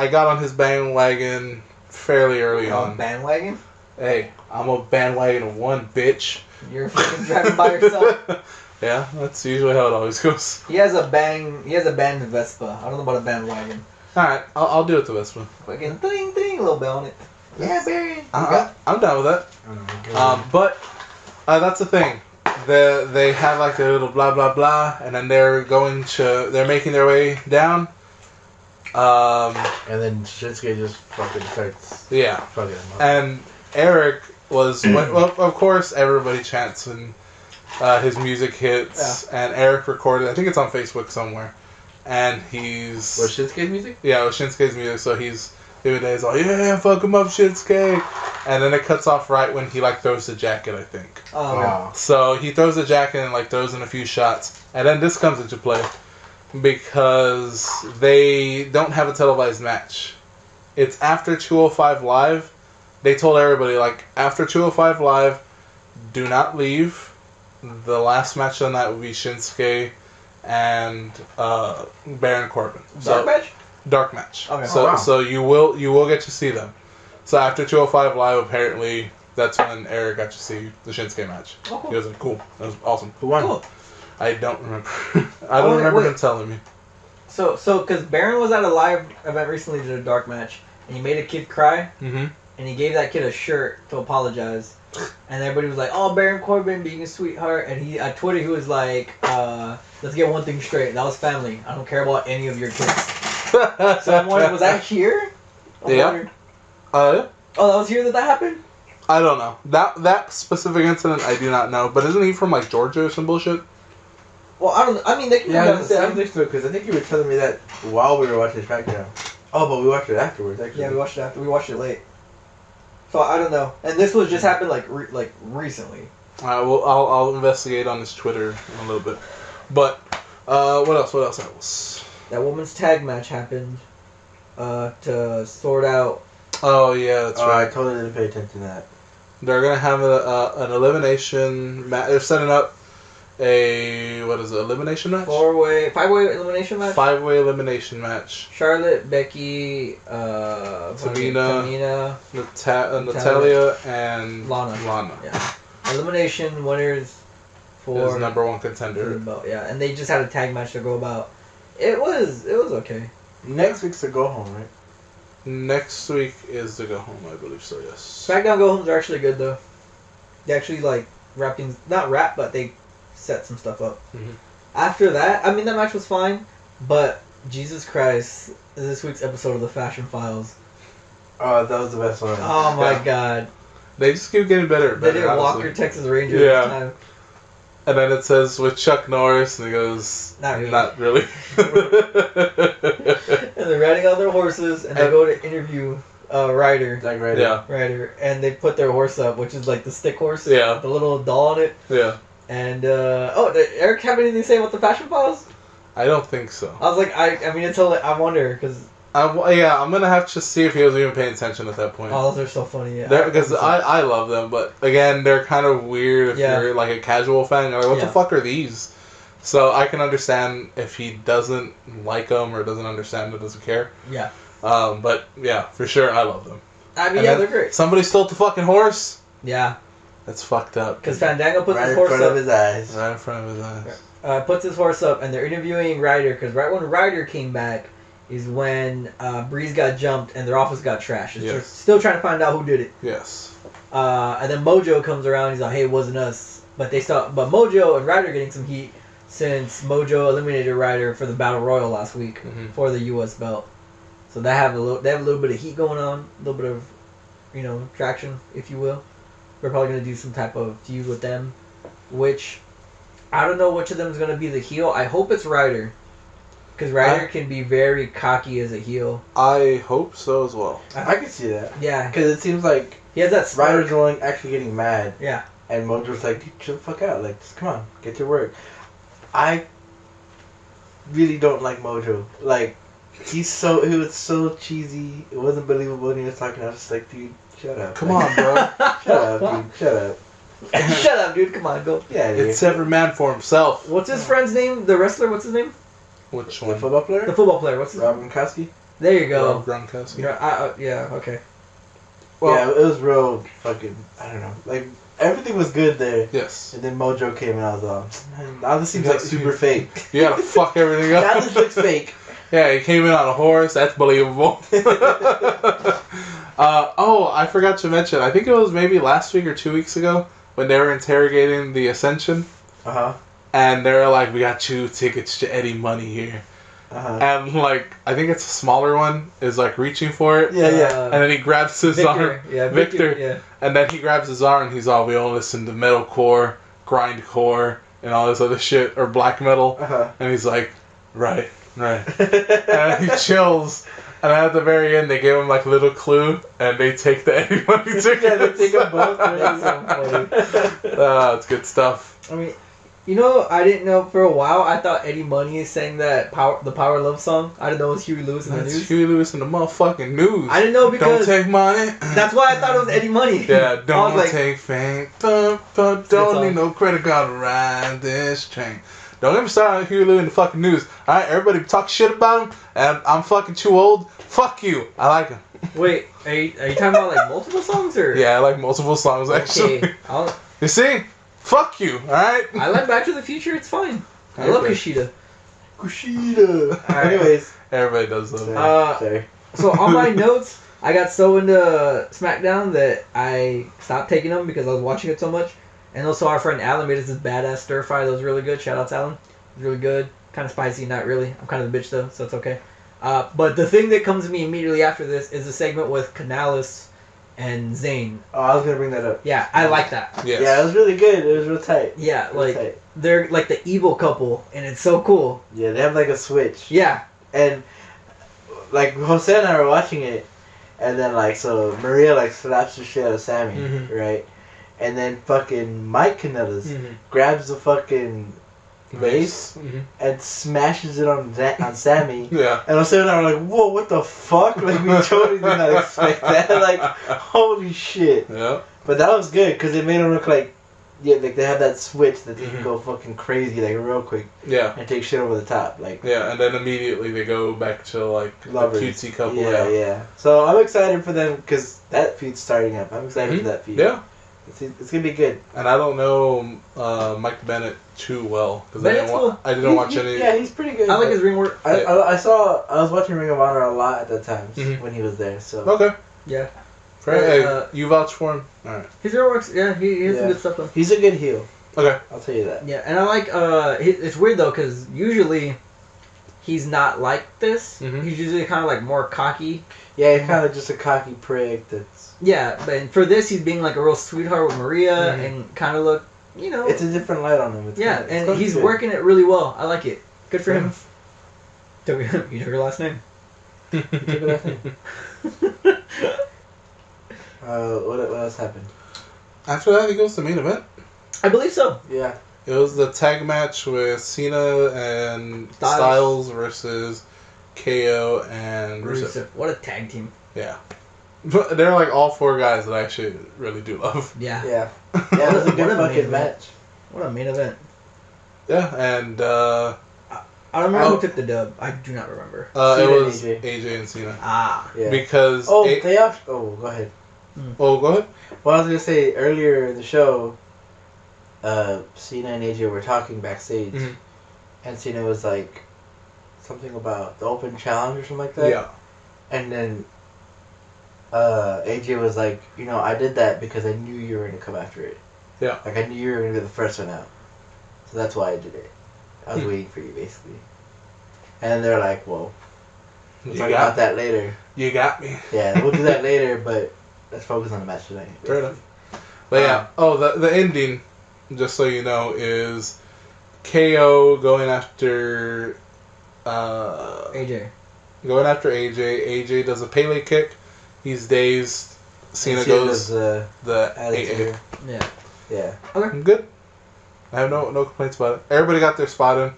got on his bandwagon fairly early on. Bandwagon. Hey, I'm a bandwagon of one, bitch. You're fucking driving by yourself. Yeah, that's usually how it always goes. He has a band Vespa. I don't know about a bandwagon. Alright, I'll do it to this one. Fucking ding ding, a little bell on it. Yeah, Baron. You got- I'm down with that. But that's the thing. They have like a little blah blah blah, and then they're making their way down. And then Shinsuke just fucking starts Yeah, fucking him up. and Eric was well, of course everybody chants and his music hits, and Eric recorded. I think it's on Facebook somewhere, and he's Was Shinsuke's music? yeah, it was Shinsuke's music. So he's the other day he's like, yeah, fuck him up, Shinsuke, and then it cuts off right when he like throws the jacket, I think. Oh, Wow. So he throws the jacket and like throws in a few shots, and then this comes into play because they don't have a televised match. It's after 205 Live. They told everybody like after 205 Live, do not leave. The last match on that will be Shinsuke and Baron Corbin. dark match. Dark match. Okay. So Oh, wow. so you will get to see them. So after 205 Live, apparently that's when Eric got to see the Shinsuke match. Oh, cool. He was like, cool. That was awesome. Who won? Cool. I don't remember. I don't wait, remember wait. him telling me. So because Baron was at a live event recently, did a dark match, and he made a kid cry, Mm-hmm. and he gave that kid a shirt to apologize, and everybody was like, "Oh, Baron Corbin being a sweetheart," and he at Twitter he was like, "Let's get one thing straight. That was family. I don't care about any of your kids." So I'm wondering, was that here? I'm Yeah. wondering- Yeah. Oh, that was here that happened. I don't know. That specific incident, I do not know. But isn't he from like Georgia or some bullshit? Well, I don't. I mean, they can Yeah, come I down the same. think so, because I think you were telling me that while we were watching SmackDown. Oh, but we watched it afterwards, actually. Yeah, we watched it after. We watched it late. So I don't know. And this was just happened like recently. I'll investigate on his Twitter in a little bit. But what else? What else? That women's tag match happened to sort out. Oh yeah, that's I right. totally didn't pay attention to that. They're gonna have an elimination match. They're setting up a elimination match? Five-way elimination match. 5-way elimination match. Charlotte, Becky, Tamina, Natalia and Lana. Yeah. Elimination winners is for number one for the contender. belt. Yeah, and they just had a tag match to go about. It was okay. Next week's the go home, right? Next week is the go home, I believe so. Yes. SmackDown go homes are actually good though. They actually like wrap things, not wrap, but they set some stuff up. Mhm. After that, I mean that match was fine, but Jesus Christ, this week's episode of the Fashion Files. Oh, that was the best one. Oh my Yeah. God. They just keep getting better and They better. did honestly. Walker, Texas Ranger Yeah. this time. And then it says with Chuck Norris, and he goes, Not really. Not really. And they're riding on their horses, and they And- go to interview Ryder. Zack Ryder. Yeah, Ryder, and they put their horse up, which is like the stick horse. Yeah. The little doll on it. yeah. And, did Eric have anything to say about the Fashion Files? I don't think so. I was like, I mean, until I wonder, because I'm gonna have to see if he was even paying attention at that point. oh, those are so funny. Yeah. Because I love them, but again, they're kind of weird if Yeah. you're like a casual fan. You're like, what Yeah. the fuck are these? So I can understand if he doesn't like them or doesn't understand or doesn't care. Yeah. But yeah, for sure, I love them. I mean, And yeah, then they're great. Somebody stole the fucking horse. Yeah. That's fucked up. Because Fandango puts Right his in horse front up. of his eyes. Right in front of his eyes. Puts his horse up, and they're interviewing Ryder. Because right when Ryder came back, is when Breeze got jumped and their office got trashed. They're Yes. still trying to find out who did it. Yes. And then Mojo comes around. He's like, "Hey, it wasn't us." But Mojo and Ryder getting some heat since Mojo eliminated Ryder for the Battle Royal last week Mhm. for the U.S. belt. So they have a little bit of heat going on, a little bit of, traction, if you will. We're probably gonna do some type of feud with them, which I don't know which of them is gonna be the heel. I hope it's Ryder, because Ryder can be very cocky as a heel. I hope so as well. I can see that. Yeah, Because it seems like he has that smirk. Ryder's the one actually getting mad. Yeah. And Mojo's like, dude, chill the fuck out. Like, just come on, get your work. I really don't like Mojo. Like, he was so cheesy. It wasn't believable when he was talking. I was just like, dude, shut up. Come Like, on, bro. Shut up, dude. Shut up. Shut up, dude. Come on, go. Yeah, dude. It's every man for himself. What's his friend's name? The wrestler. What's his name? Which The one? football player? The football player. What's his Rob Gronkowski? There you go. Rob Gronkowski. Yeah. Okay. Yeah, it was real fucking, I don't know. Like, everything was good there. Yes. And then Mojo came and I was all, man, now this seems like super fake. You gotta fuck everything up. Now this looks fake. Yeah, he came in on a horse. That's believable. I forgot to mention. I think it was maybe last week or 2 weeks ago when they were interrogating the Ascension, Uh-huh. and they were like, "We got 2 tickets to Eddie Money here," Uh-huh. and like I think it's a smaller one is like reaching for it, Yeah, yeah. and then he grabs his arm, Victor. Yeah, Victor. Yeah. and then he grabs his arm. And he's all, "We don't listen to metalcore, grindcore, and all this other shit or black metal," Uh-huh. and he's like, "Right." And he chills, and at the very end, they give him like a little clue, and they take the Eddie Money tickets. Yeah, they take them both. That's so funny. It's good stuff. I mean, you know, I didn't know for a while. I thought Eddie Money sang the Power Love song. I didn't know it was Huey Lewis in the That's news. Huey Lewis in the motherfucking news. I didn't know Don't because take money. that's why I thought it was Eddie Money. Yeah, I don't was like, take fame. song. Don't need no credit card to ride this train. Don't get me started on Huey Lewis in the fucking news. Alright, everybody talk shit about him, and I'm fucking too old. Fuck you. I like him. Wait, are you talking about like multiple songs or? Yeah, I like multiple songs actually. Okay, You see? Fuck you, alright? I like Back to the Future. It's fine. I love Kushida. Kushida. Alright. Anyways. Everybody does love it. Sorry. So on my notes, I got so into SmackDown that I stopped taking them because I was watching it so much. And also our friend Alan made us this badass stir fry that was really good. Shout out to Alan. It was really good. Kind of spicy, not really. I'm kind of a bitch though, so it's okay. But the thing that comes to me immediately after this is a segment with Canales and Zayn. Oh, I was going to bring that up. Yeah, I like that. Yes. Yeah, it was really good. It was real tight. Yeah, Real like tight. they're like the evil couple, and it's so cool. Yeah, they have like a switch. Yeah. And like Jose and I were watching it, and then like so Maria like slaps the shit out of Sammy, Mhm. right? And then fucking Mike Kanellis Mm-hmm. grabs the fucking vase Mm-hmm. and smashes it on Sammy. Yeah. And Jose and I were like, "Whoa, what the fuck?" Like we totally did not expect that. Like, holy shit! Yeah. But that was good because it made them look like, yeah, like they have that switch that they Mhm. can go fucking crazy like real quick Yeah. and take shit over the top. Like, Yeah, and then immediately they go back to like Lovers. the cutesy couple. yeah. So I'm excited for them because that feud's starting up. I'm excited Mhm. for that feud. Yeah. It's gonna be good. And I don't know Mike Bennett too well because I Bennett's cool. didn't watch any. Yeah, he's pretty good. I like his ring work. I was watching Ring of Honor a lot at that time Mhm. when he was there. So Okay. Yeah. Great. Hey, Uh, you vouch for him. All right. His ring works. Yeah, he has some Yeah. good stuff though. he's a good heel. Okay. I'll tell you that. Yeah, and I like. It's weird though because usually he's not like this. Mhm. He's usually kind of like more cocky. Yeah, he's kind of just a cocky prick. That's Yeah, but for this he's being like a real sweetheart with Maria Mhm. and kind of look, you know. it's a different light on him. It's yeah, kinda- it's and gonna be he's good. working it really well. I like it. Good for Fair him. You took your last name. He took it last name. What else happened? After that, he goes to main event. I believe so. Yeah. It was the tag match with Cena and Styles. Styles versus KO and Rusev. Rusev. What a tag team. Yeah. But they're like all 4 guys that I actually really do love. Yeah. Yeah. Yeah, it was a What good a main fucking event. match. What a main event. Yeah, and I don't remember Oh. who took the dub. I do not remember. it Cena and was AJ. AJ and Cena. Ah. Yeah. Because Oh, they have. Oh, go ahead. oh, go ahead. Well, I was gonna say earlier in the show, Cena and AJ were talking backstage, Mhm. and Cena was like something about the open challenge or something like that. Yeah. And then AJ was like, you know, I did that because I knew you were gonna come after it. Yeah. Like I knew you were gonna be the first one out, so that's why I did it. I was waiting for you, basically. And they're like, well, we'll You talk got about that later. You got me. Yeah, we'll do that later, but let's focus on the match tonight. Fair enough. But yeah. Oh, the ending, just so you know, is KO going after AJ. Going after AJ. AJ does a Pele kick. He's dazed. Cena goes the the attitude. AA. Yeah. Yeah. I'm good. I have no complaints about it. Everybody got their spot in.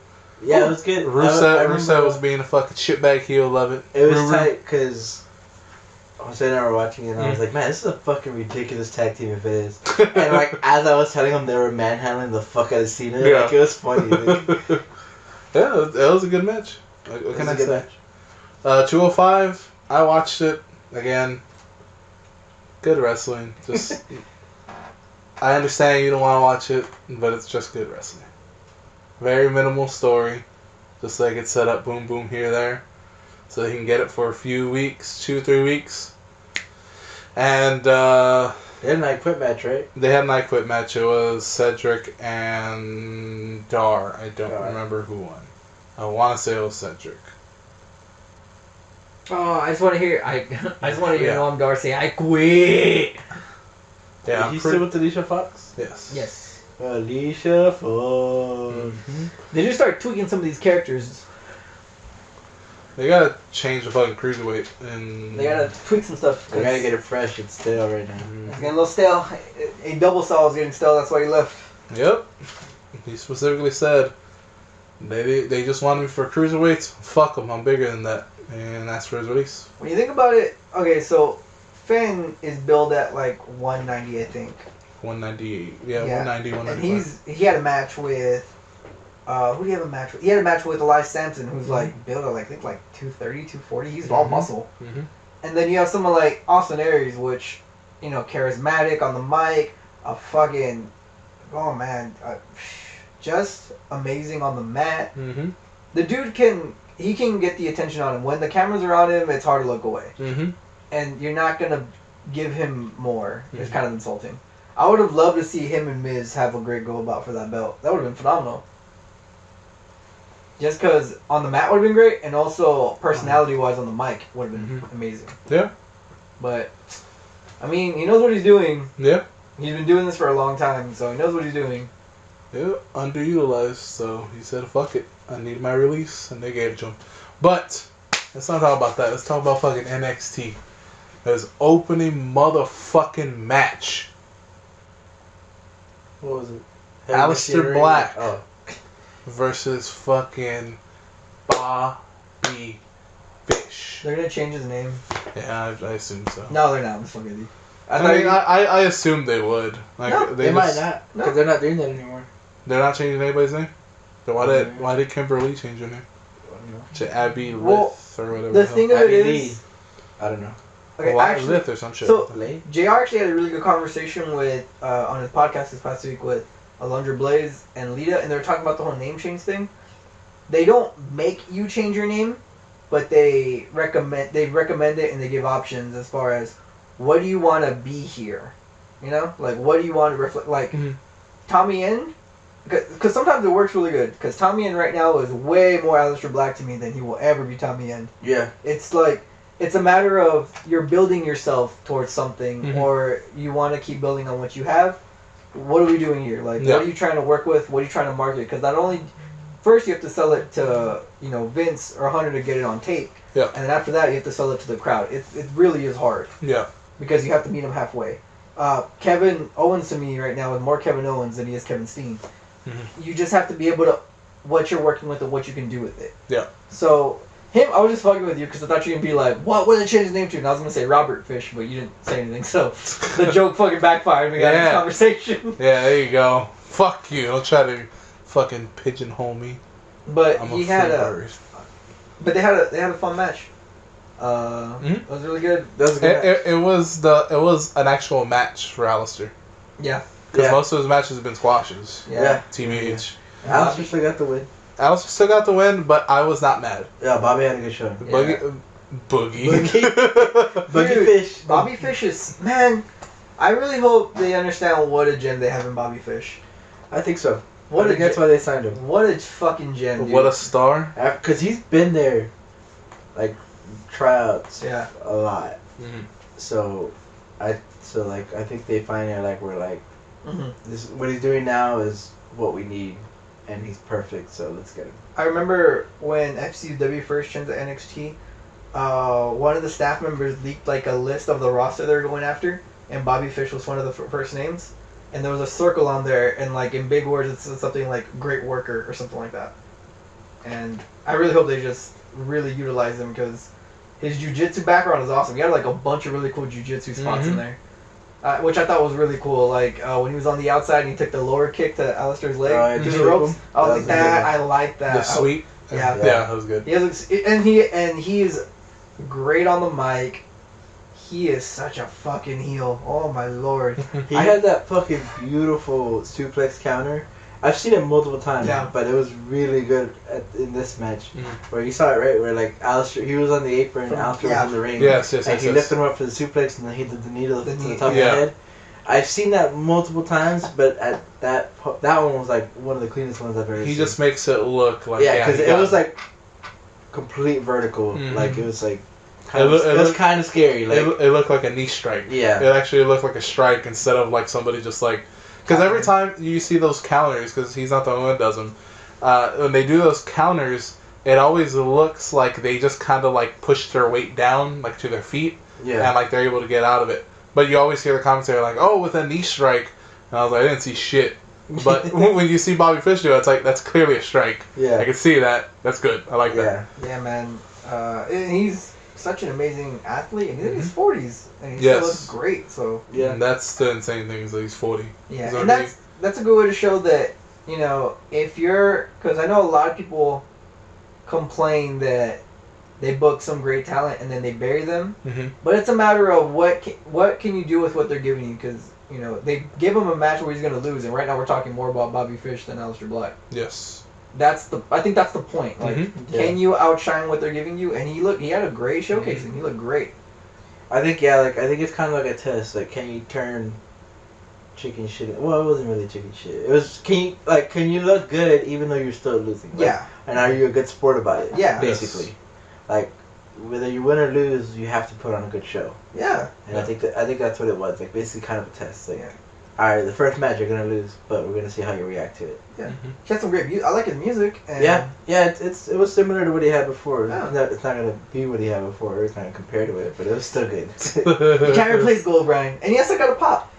Yeah, it was good. Rusev was being a fucking shitbag heel. Love it. It was Ruru. tight because Jose and I were watching it, and I was like, "Man, this is a fucking ridiculous tag team if it is." And like as I was telling them, they were manhandling the fuck out of Cena. Yeah. Like it was funny. Like, Yeah, it was a good match. What can I good say? match. 205. I watched it again. Good wrestling. Just I understand you don't want to watch it, but it's just good wrestling. Very minimal story, just like it's set up. Boom, boom, here, there, so he can get it for a few weeks, 2-3 weeks. And They had an I Quit match, right? they had an I Quit match. It was Cedric and Dar. I don't Dar. remember who won. I want to say it was Cedric. Oh, I just want to hear. I just want to hear Yeah. Noam Dar say, "I quit." Yeah, He's still with Alicia Fox. yes. Yes. Alicia Fox. Mm-hmm. They just start tweaking some of these characters. They gotta change the fucking cruiserweight and They gotta tweak some stuff. I gotta get it fresh. It's stale right now. It's getting a little stale. A double saw is getting stale. That's why he left. Yep. He specifically said they just wanted me for cruiserweights. Fuck them. I'm bigger than that. And that's for his release. When you think about it, okay, so Finn is billed at like 190, I think. 198. Yeah, Yeah. 190, And 195. he had a match with who do you have a match with? He had a match with Elias Sampson, who's like billed at like I think like 230, 240. He's all muscle. Mm-hmm. And then you have someone like Austin Aries, which, you know, charismatic on the mic, a fucking, oh man, just amazing on the mat. Mm-hmm. The dude can get the attention on him. When the cameras are on him, it's hard to look away. Mm-hmm. And you're not gonna give him more. It's Mhm. kind of insulting. I would have loved to see him and Miz have a great go about for that belt. That would have been phenomenal. Just because on the mat would have been great, and also personality-wise on the mic would have been amazing. Yeah. But, I mean, he knows what he's doing. Yeah. He's been doing this for a long time, so he knows what he's doing. Yeah. Underutilized. So he said, fuck it. I need my release. And they gave it to him. But let's not talk about that. Let's talk about fucking NXT. His opening motherfucking match. What was it? Aleister Machinery? Black. Oh. Versus fucking Bobby Fish. They're gonna change his name. Yeah, I assume so. No, they're not. I'm just fucking with you. I assumed they would. Like No, They might just- not, No. because they're not doing that anymore. They're not changing anybody's name. So why did Kimberly change her name to Abby Well, Lith or whatever? The hell? thing of it Abby is, Lee. I don't know. okay, Well, actually, Lith or some shit. so- Lay? JR actually had a really good conversation with on his podcast this past week with Alundra Blaze and Lita, and they were talking about the whole name change thing. They don't make you change your name, but they recommend it and they give options as far as what do you want to be here, you know, like what do you want to reflect, like Mhm. Tommy Yen, because sometimes it works really good. Because Tommy Yen right now is way more Aleister Black to me than he will ever be Tommy Yen. Yeah. It's like it's a matter of you're building yourself towards something, Mhm. or you want to keep building on what you have. What are we doing here? Like, Yeah. what are you trying to work with? What are you trying to market? Because not only first you have to sell it to Vince or Hunter to get it on tape, Yeah. and then after that you have to sell it to the crowd. It really is hard Yeah. because you have to meet them halfway. Kevin Owens to me right now is more Kevin Owens than he is Kevin Steen. Mhm. You just have to be able to what you're working with and what you can do with it. Yeah. So him, I was just fucking with you because I thought you were gonna be like, what did they change his name to? And I was gonna say Robert Fish, but you didn't say anything. So the joke fucking backfired. We got in this Yeah. conversation. Yeah, there you go. Fuck you. Don't try to fucking pigeonhole me. But I'm he a had free a, bird. but they had a fun match. It was really good. That was a good match. It was an actual match for Alistair. Yeah. Because Yeah. most of his matches have been squashes. Yeah. TBH. Alistair still got the win. Alistair still got the win, but I was not mad. Yeah, Bobby had a good show. Boogie. Boogie Dude, Fish. Bobby Fish is, man, I really hope they understand what a gem they have in Bobby Fish. I think so. What I a think that's ge- why they signed him. What a fucking gem, dude. What a star. Because he's been there, like, tryouts Yeah. a lot. Mhm. So, I think they finally like we're like Mhm. this what he's doing now is what we need, and he's perfect. So let's get him. I remember when FCW first turned to NXT, one of the staff members leaked like a list of the roster they're going after, and Bobby Fish was one of the first names. And there was a circle on there, and like in big words, it said something like "great worker" or something like that. And I really hope they just really utilize him because his jiu-jitsu background is awesome. He had like a bunch of really cool jiu-jitsu spots in there, which I thought was really cool. Like when he was on the outside and he took the lower kick to Alistair's leg Oh, to yeah. the ropes. I was That like, was a good that one. I like that. The sweep. Yeah. Yeah, that was good. He has, and he is great on the mic. He is such a fucking heel. Oh my lord. He had that fucking beautiful suplex counter. I've seen it multiple times, Yeah. but it was really good in this match. Mhm. Where you saw it right, where like Alistair, he was on the apron, and Alistair was in the ring. Yes, yes, And yes. he yes. lifted him up for the suplex, and then he did the needle The to the knee. top Yeah. of the head. I've seen that multiple times, but at that one was like one of the cleanest ones I've ever seen. He just makes it look like yeah, because he it got was like complete vertical. Mhm. Like it was like It kind of, look- it it was look- kind of scary. Like it looked like a knee strike. yeah, It actually looked like a strike instead of like somebody just like. Because every time you see those counters, because he's not the only one that does them, when they do those counters, it always looks like they just kind of like push their weight down like to their feet, yeah. and like they're able to get out of it. But you always hear the commentary like, "Oh, with a knee strike," and I was like, "I didn't see shit." But when you see Bobby Fish do it, it's like that's clearly a strike. Yeah. I can see that. That's good. I like that. Yeah. Yeah, man. And he's such an amazing athlete, and he's in his 40s, and he Yes. still looks great. So Yeah. And that's the insane thing is that he's 40. yeah, He's and already- that's a good way to show that if you're, because I know a lot of people complain that they book some great talent and then they bury them, Mhm. but it's a matter of what can you do with what they're giving you, because they give him a match where he's going to lose, and right now we're talking more about Bobby Fish than Aleister Black. Yes. I think that's the point. Like, Mhm. Yeah. can you outshine what they're giving you? And he had a great showcase, and he looked great. I think I think it's kind of like a test. Like, can you turn chicken shit? Well, it wasn't really chicken shit. It was can you look good even though you're still losing? Like, Yeah. And are you a good sport about it? Yeah. Basically, like whether you win or lose, you have to put on a good show. Yeah. And Yeah. I think that's what it was. Like basically kind of a test. Like, Yeah. all right, the first match you're gonna lose, but we're gonna see how you react to it. He had some great music. I like his music. And Yeah. It was similar to what he had before. Yeah. It's not gonna be what he had before. It's not gonna compare to it, but it was still good. You can't replace Gold Bryan. And he also got a pop.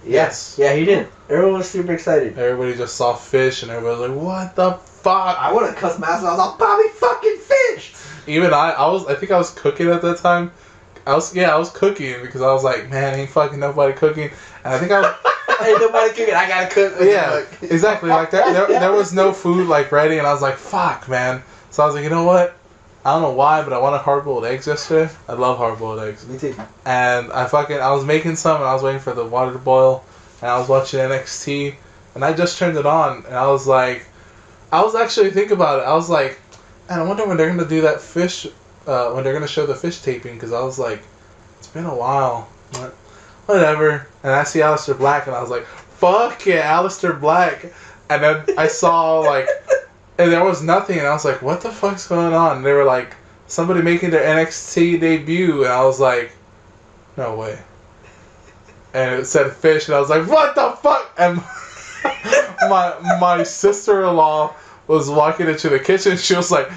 Yes. Yeah, he did. Everyone was super excited. Everybody just saw Fish, and everybody was like, "What the fuck?" I would have cussed Master. I was like, Bobby fucking Fish! Even I think I was cooking at that time. I was cooking because I was like, "Man, ain't fucking nobody cooking." And I think I was. Ain't nobody cooking. I gotta cook. Yeah, exactly. Like there was no food like ready, and I was like, "Fuck, man." So I was like, you know what? I don't know why, but I wanted hard-boiled eggs yesterday. I love hard-boiled eggs. Me too. And I was making some, and I was waiting for the water to boil, and I was watching NXT, and I just turned it on, and I was like, I was actually thinking about it. I was like, man, I wonder when they're gonna do that Fish, when they're gonna show the Fish taping, because I was like, it's been a while. But whatever. And I see Aleister Black, and I was like, fuck yeah, Aleister Black. And then I saw like, and there was nothing, and I was like, what the fuck's going on? And they were like, somebody making their NXT debut, and I was like, no way. And it said Fish, and I was like, what the fuck? And my sister-in-law was walking into the kitchen, she was like,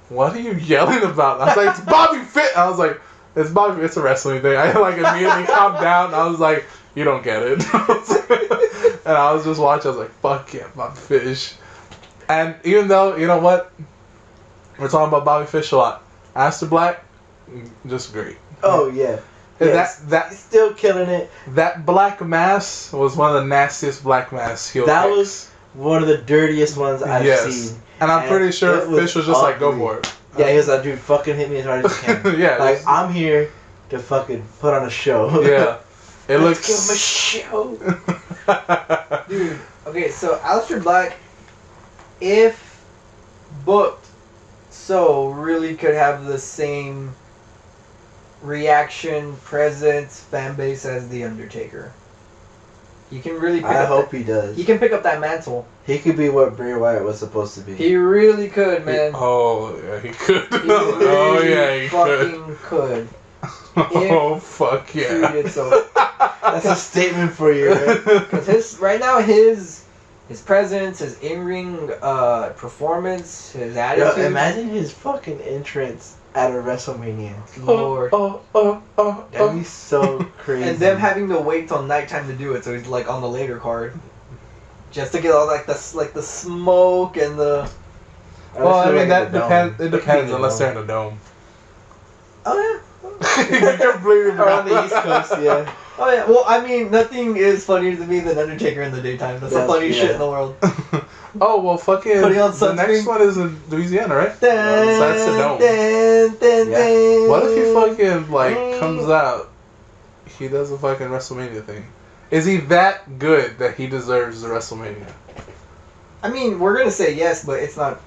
what are you yelling about? I was like, it's Bobby Fish. I was like, it's Bobby, it's a wrestling thing. I like immediately calmed down, and I was like, you don't get it. And I was just watching, I was like, fuck yeah, Bobby Fish. And even though, you know what? We're talking about Bobby Fish a lot. Aleister Black, just great. Oh yeah. And Yes. He's still killing it. that black mass was one of the nastiest black mass heel That kicks. was one of the dirtiest ones I've Yes. seen. And I'm and pretty sure it was Fish was just like, go ugly. for it. Yeah, he was like, dude, fucking hit me as hard as you can. Yeah, Like, it's- I'm here to fucking put on a show. Yeah. It Let's looks. give him a show. Dude, okay, so Aleister Black, if booked so, really could have the same reaction, presence, fan base as The Undertaker. He can really pick I up hope he does. he can pick up that mantle. He could be what Bray Wyatt was supposed to be. He really could, man. Oh, yeah, he could. He Oh, really yeah, he could. fucking could. Oh, fuck He yeah. did so. That's a statement for you. Right? Because right now his presence, his in-ring performance, his Yo, attitude. imagine his fucking entrance at a WrestleMania. Lord. That'd be so crazy. And them having to wait till nighttime to do it, so he's like on the later card, just to get all like the smoke and the. Well, I mean, that the depends. dome. It depends The unless they're dome. in a dome. Oh yeah. You're completely Around the East Coast, yeah. Oh yeah. Well, I mean, nothing is funnier to me than Undertaker in the daytime. That's the funniest shit in the world. Oh well, fucking. Putting on The next sunscreen. one is in Louisiana, right? Dun, That's the dome. dun, dun, Yeah. dun. What if he fucking like comes out? He does a fucking WrestleMania thing. Is he that good that he deserves the WrestleMania? I mean, we're gonna say yes, but it's not.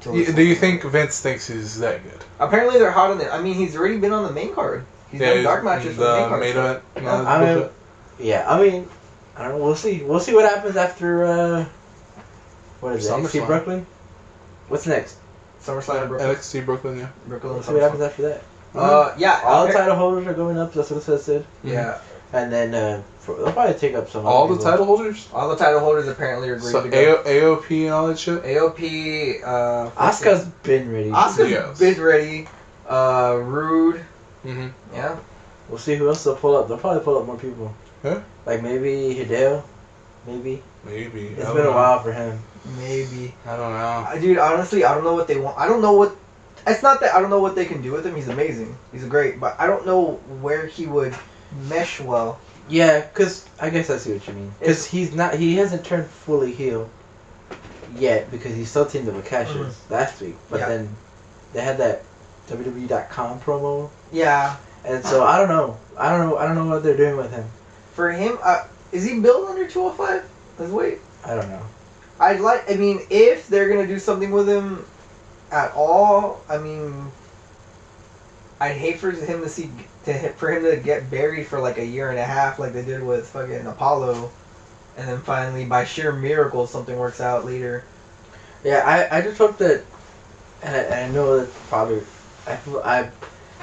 Do you think Vince thinks he's that good? Apparently, they're hot on it. I mean, he's already been on the main card. He's done dark matches for the main The card. main stuff. event. and all that I mean, bullshit? yeah. I mean, I don't know. We'll see. We'll see what happens after. What is it? NXT SummerSlam. Brooklyn. What's next? SummerSlam in Brooklyn. NXT Brooklyn, yeah. Brooklyn We'll see what happens SummerSlam. after that. Yeah. All the title holders are going up. That's what it said. Yeah. And then they'll probably take up some. All other the people. title holders. All the title holders apparently are agreed So to go. AOP and all that shit. AOP. Asuka's been ready. Asuka's Yes. been ready. Rude. Mm-hmm. Yeah. We'll see who else they'll pull up. They'll probably pull up more people. Yeah. Like maybe Hideo. Maybe. Maybe. It's been a while for him. Maybe. I don't know. Dude, honestly, I don't know what they want. I don't know what. It's not that I don't know what they can do with him. He's amazing. He's great, but I don't know where he would mesh well. Yeah, because I guess I see what you mean. Because he hasn't turned fully heel yet because he's still teamed up with Cassius last week. But Yeah. then they had that WWE.com promo. Yeah. And so I don't know. I don't know what they're doing with him. For him, is he built under 205? Let's wait. I don't know. I mean, if they're gonna do something with him at all, I mean, I'd hate for him to get buried for like a year and a half, like they did with fucking Apollo, and then finally, by sheer miracle, something works out later. Yeah, I just hope that, and I know that probably,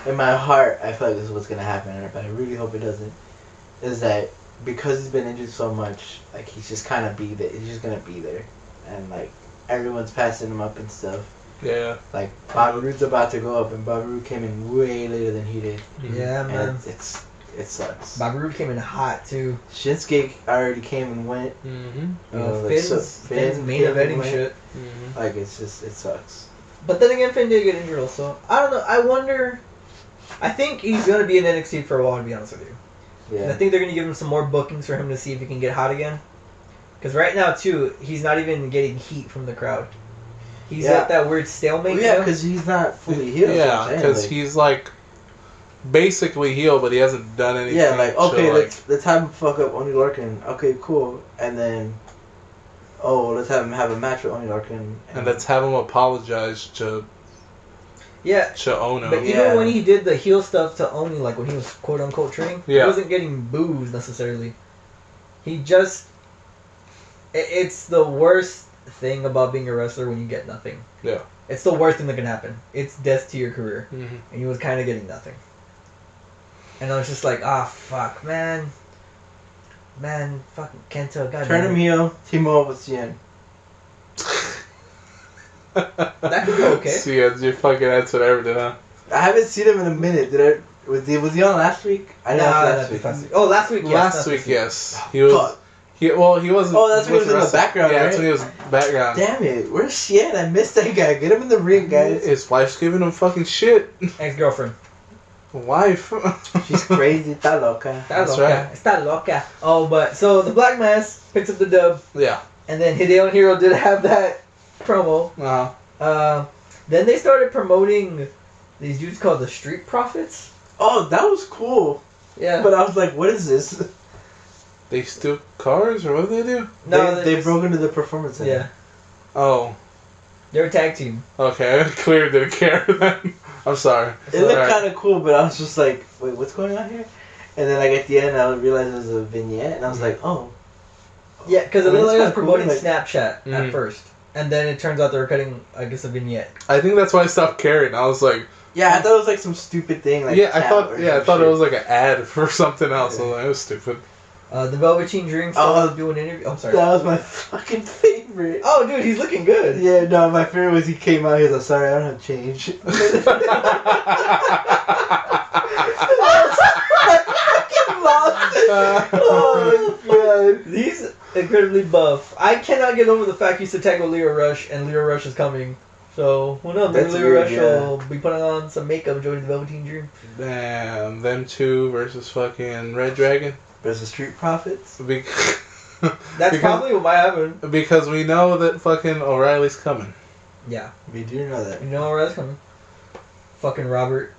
in my heart, I feel like this is what's gonna happen, but I really hope it doesn't. Is that because he's been injured so much, like he's just kind of be there. He's just gonna be there, and like everyone's passing him up and stuff. Yeah. Like Bobby Roode's about to go up, and Bobby Roode came in way later than he did. Yeah, man. And it sucks. Bobby Roode came in hot too. Shinsuke already came and went. Mm-hmm. You know, like, Finn's Finn main came and eventing went. shit. Mm-hmm. Like it sucks. But then again, Finn did get injured also. I don't know. I wonder. I think he's gonna be in NXT for a while, to be honest with you. And I Yeah. think they're gonna give him some more bookings for him to see if he can get hot again. Because right now too, he's not even getting heat from the crowd. He's Yeah. at that weird stalemate. Well, yeah, you know? because he's not fully healed. Yeah, because he's like basically healed, but he hasn't done anything. Yeah, like to, okay, like, let's have him fuck up Oney Lorcan. Okay, cool, and then let's have him have a match with Oney Lorcan. and let's have him apologize to Yeah. Ono. But even when he did the heel stuff to Oni, like when he was quote unquote training, he Yeah. wasn't getting boos necessarily. He just. It's the worst thing about being a wrestler when you get nothing. Yeah. It's the worst thing that can happen. It's death to your career. Mm-hmm. And he was kind of getting nothing. And I was just like, fuck, man. Man, fucking Kenta, goddamn. turn him heel, team up with Cien. That could be okay. See, you fucking that's what everything, huh? I haven't seen him in a minute. Was he on last week? I know last week. Oh, last week, yes. Last not week, this yes. He was. Fuck. He wasn't. Oh, that's when he was in the wrestling. background, Yeah, that's right? when he was background. Damn it, where's Cien? I missed that guy. Get him in the ring, guys. His wife's giving him fucking shit. Ex-girlfriend. Wife. She's crazy, está loca. That's That's loca. right. Está loca. Oh, but so the Black Mass picks up the dub, Yeah. and then Hideo and Hero did have that promo. Then they started promoting these dudes called the Street Profits. Oh, that was cool. Yeah. But I was like, what is this? They steal cars, or what do they do? no, they just- broke into the performance center. Yeah. Oh, They're a tag team. okay. I clearly didn't care then. I'm sorry. It looked Alright. kind of cool, but I was just like, wait, what's going on here? And then like at the end, I realized it was a vignette, and I was like, oh. Yeah, because it I mean, looked like it's it was kinda promoting cool, like- Snapchat Mhm. at first. And then it turns out they were cutting, I guess, a vignette. I think that's why I stopped caring. I was like, Yeah, I thought it was like some stupid thing. Like yeah, I cat thought, or yeah, I some thought it shit. was like an ad for something else. I Yeah. was like, it was stupid. The Velveteen Dream still doing an interview. I'm sorry. That was my fucking favorite. Oh, dude, he's looking good. Yeah, no, my favorite was he came out. He was like, "Sorry, I don't have change." Oh god, he's incredibly buff. I cannot get over the fact he's to tag with Leo Rush, and Leo Rush is coming. So who knows? Maybe That's Leo weird, Rush will be putting on some makeup, joining the Velveteen Dream. Damn, them two versus fucking Red Dragon. Versus Street Profits. That's probably what might happen. Because we know that fucking O'Reilly's coming. Yeah, We do know that. you know where that's coming. Fucking Robert.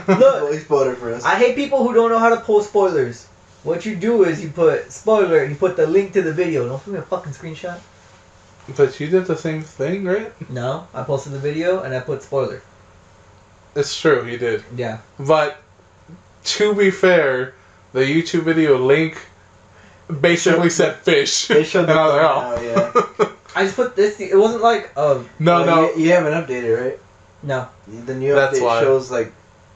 Look, He spoiled it for us. I hate people who don't know how to post spoilers. What you do is you put spoiler and you put the link to the video. Don't give me a fucking screenshot. But you did the same thing, right? No, I posted the video and I put spoiler. It's true, you did. Yeah. But to be fair, the YouTube video link basically said fish. They showed and the I was like, thumbnail, oh. I just put this. It wasn't like No. You haven't updated, right? no. The new That's update why. shows like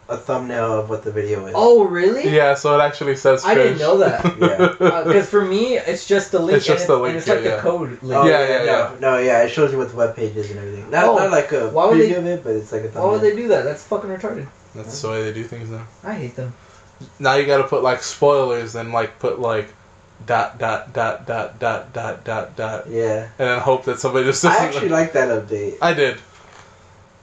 a thumbnail of what the video is. Oh really? Yeah, so it actually says fish. I didn't know that. Yeah. Because for me, it's just the link. It's just and the it's, link, and it's yeah, like yeah. the code link. Oh, Yeah. No, it shows you what the web page is and everything. Not like a why would preview they- of it, but it's like a thumbnail. Why would they do that? That's fucking retarded. That's the way they do things now. I hate them. Now you gotta put like spoilers and like put like ... and Yeah. then hope that somebody just I actually like that update. I did.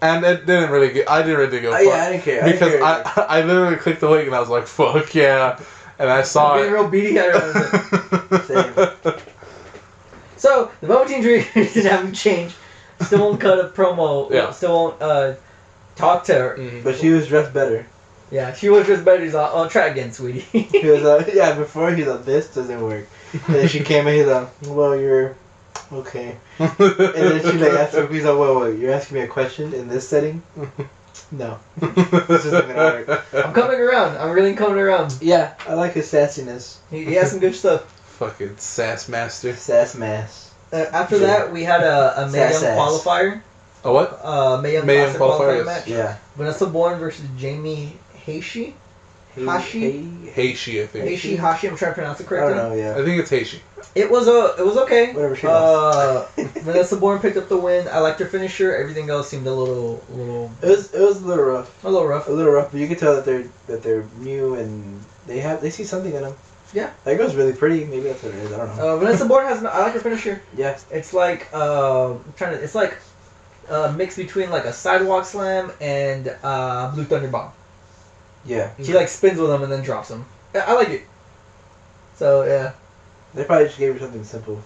And it didn't really get. I didn't really go. Yeah, I didn't care. Because I literally clicked the link and I was like, "Fuck yeah!" And I saw I'm getting it. real beady eyed around it. Same. So the Velveteen Dream didn't have change. Still won't cut a promo. Yeah. Still won't talk to her. Mhm. But she was dressed better. Yeah, she was just better. He's like, "Oh, try again, sweetie." He was before he's like, this doesn't work. And then she came in, he's like, well, you're okay. And then she like asked him, he's like, wait, you're asking me a question in this setting? No. This isn't gonna work. I'm coming around. I'm really coming around. Yeah, I like his sassiness. He has some good stuff. Fucking sass master. Sass mass. After that, we had a Mae Young Sass. qualifier. A what? Mae Young Mae Young Classic qualifier, qualifying yes. match. Yeah. Vanessa Bourne versus Jamie Hashi. Hashi? Heishi, I think. Hashi. I'm trying to pronounce it I correctly. don't know, yeah. I think it's Heishi. It was okay. Whatever she lost. Vanessa Bourne picked up the win. I liked her finisher. Everything else seemed a little It was a little rough. a little rough. A little rough, but you can tell that they're new and they see something in them. Yeah. That girl's really pretty. Maybe that's what it is. I don't know. Vanessa Bourne has. I like her finisher. Yeah. It's like It's like a mix between like a sidewalk slam and Blue Thunder Bomb. Yeah. She like spins with them and then drops them. I like it. So yeah. They probably just gave her something simple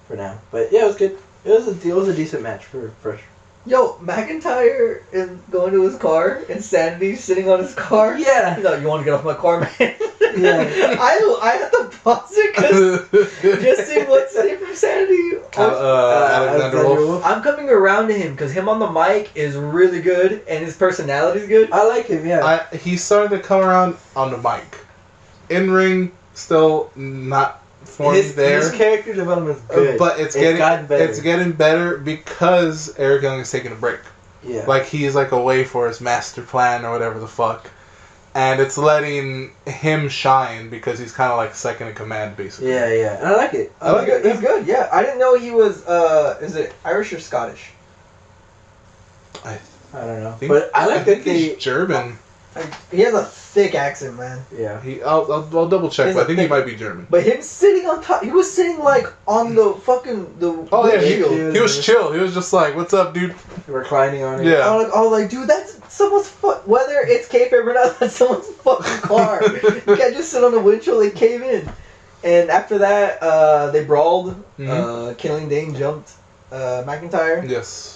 for now. But yeah, it was good. It was a decent match for fresh. Yo, McIntyre is going to his car and Sanity's sitting on his car. Yeah. He's like, you want to get off my car, man? Yeah. I had to pause it because just seeing what's name from Sanity. Alexander Wolf. I'm coming around to him because him on the mic is really good and his personality is good. I like him. Yeah. He's starting to come around on the mic. In ring, still not for me there. His character development's good. But it's gotten better. It's getting better because Eric Young is taking a break. Yeah. Like he's like away for his master plan or whatever the fuck, and it's letting him shine because he's kind of like second in command basically. Yeah. And I like it. I like it. He's good. Yeah, I didn't know he was. Is it Irish or Scottish? I don't know. Think- But I like think that he's they. German. He has a thick accent, man. Yeah. I'll double check, He's but I a think he thick- might be German. But him sitting on top, he was sitting like on the fucking the Oh yeah, windshield. he was chill. He was just like, "What's up, dude?" Reclining on it. Yeah. I was like, dude, that's someone's whether it's kayfabe or not, that's someone's fucking car. You can't just sit on the windshield and cave in. And after that, they brawled. Killing Dane jumped McIntyre. Yes.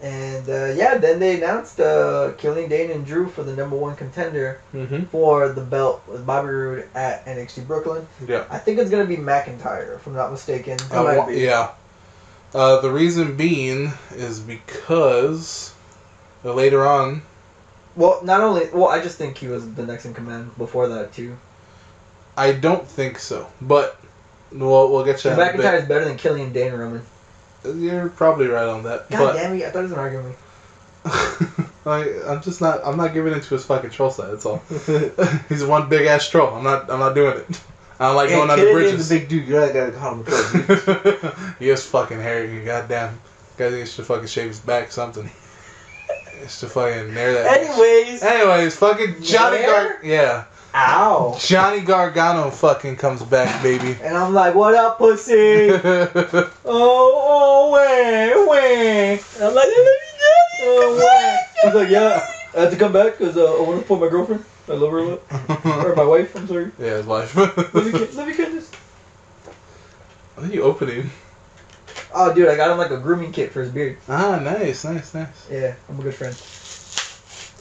And then they announced Killing Dane and Drew for the #1 contender Mm-hmm. for the belt with Bobby Roode at NXT Brooklyn. Yeah. I think it's gonna be McIntyre, if I'm not mistaken. might be. Yeah. The reason being is because later on. Well, I just think he was the next in command before that too. I don't think so, but we'll get to that. in a bit. McIntyre is better than Killian Dane Roman. You're probably right on that. God damn it! I thought he was an argument. Like, I'm not giving into his fucking troll side. That's all. He's one big ass troll. I'm not doing it. I don't like going under bridges. The big dude. You gotta call him a troll, dude. He is fucking hairy. Goddamn. Guy needs to fucking shave his back. Something. It's to fucking nair that. Anyways, fucking Johnny Yeah. Ow. Johnny Gargano fucking comes back, baby. And I'm like, what up, pussy? Wait. And I'm like, wait. He's like, yeah, I had to come back because I want to support my girlfriend. I love her a lot. Or my wife, I'm sorry. Yeah, his wife. Let me get this. What are you opening? Oh, dude, I got him like a grooming kit for his beard. Ah, nice. Yeah, I'm a good friend.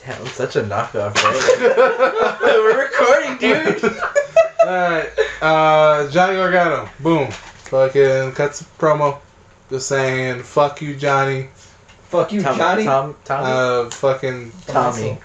Damn, I'm such a knockoff, right? We're recording, dude. Alright, Johnny Gargano. Boom. Fucking cuts a promo. Just saying, fuck you, Johnny. Fuck you, Johnny. Tommy. Fucking Tommy.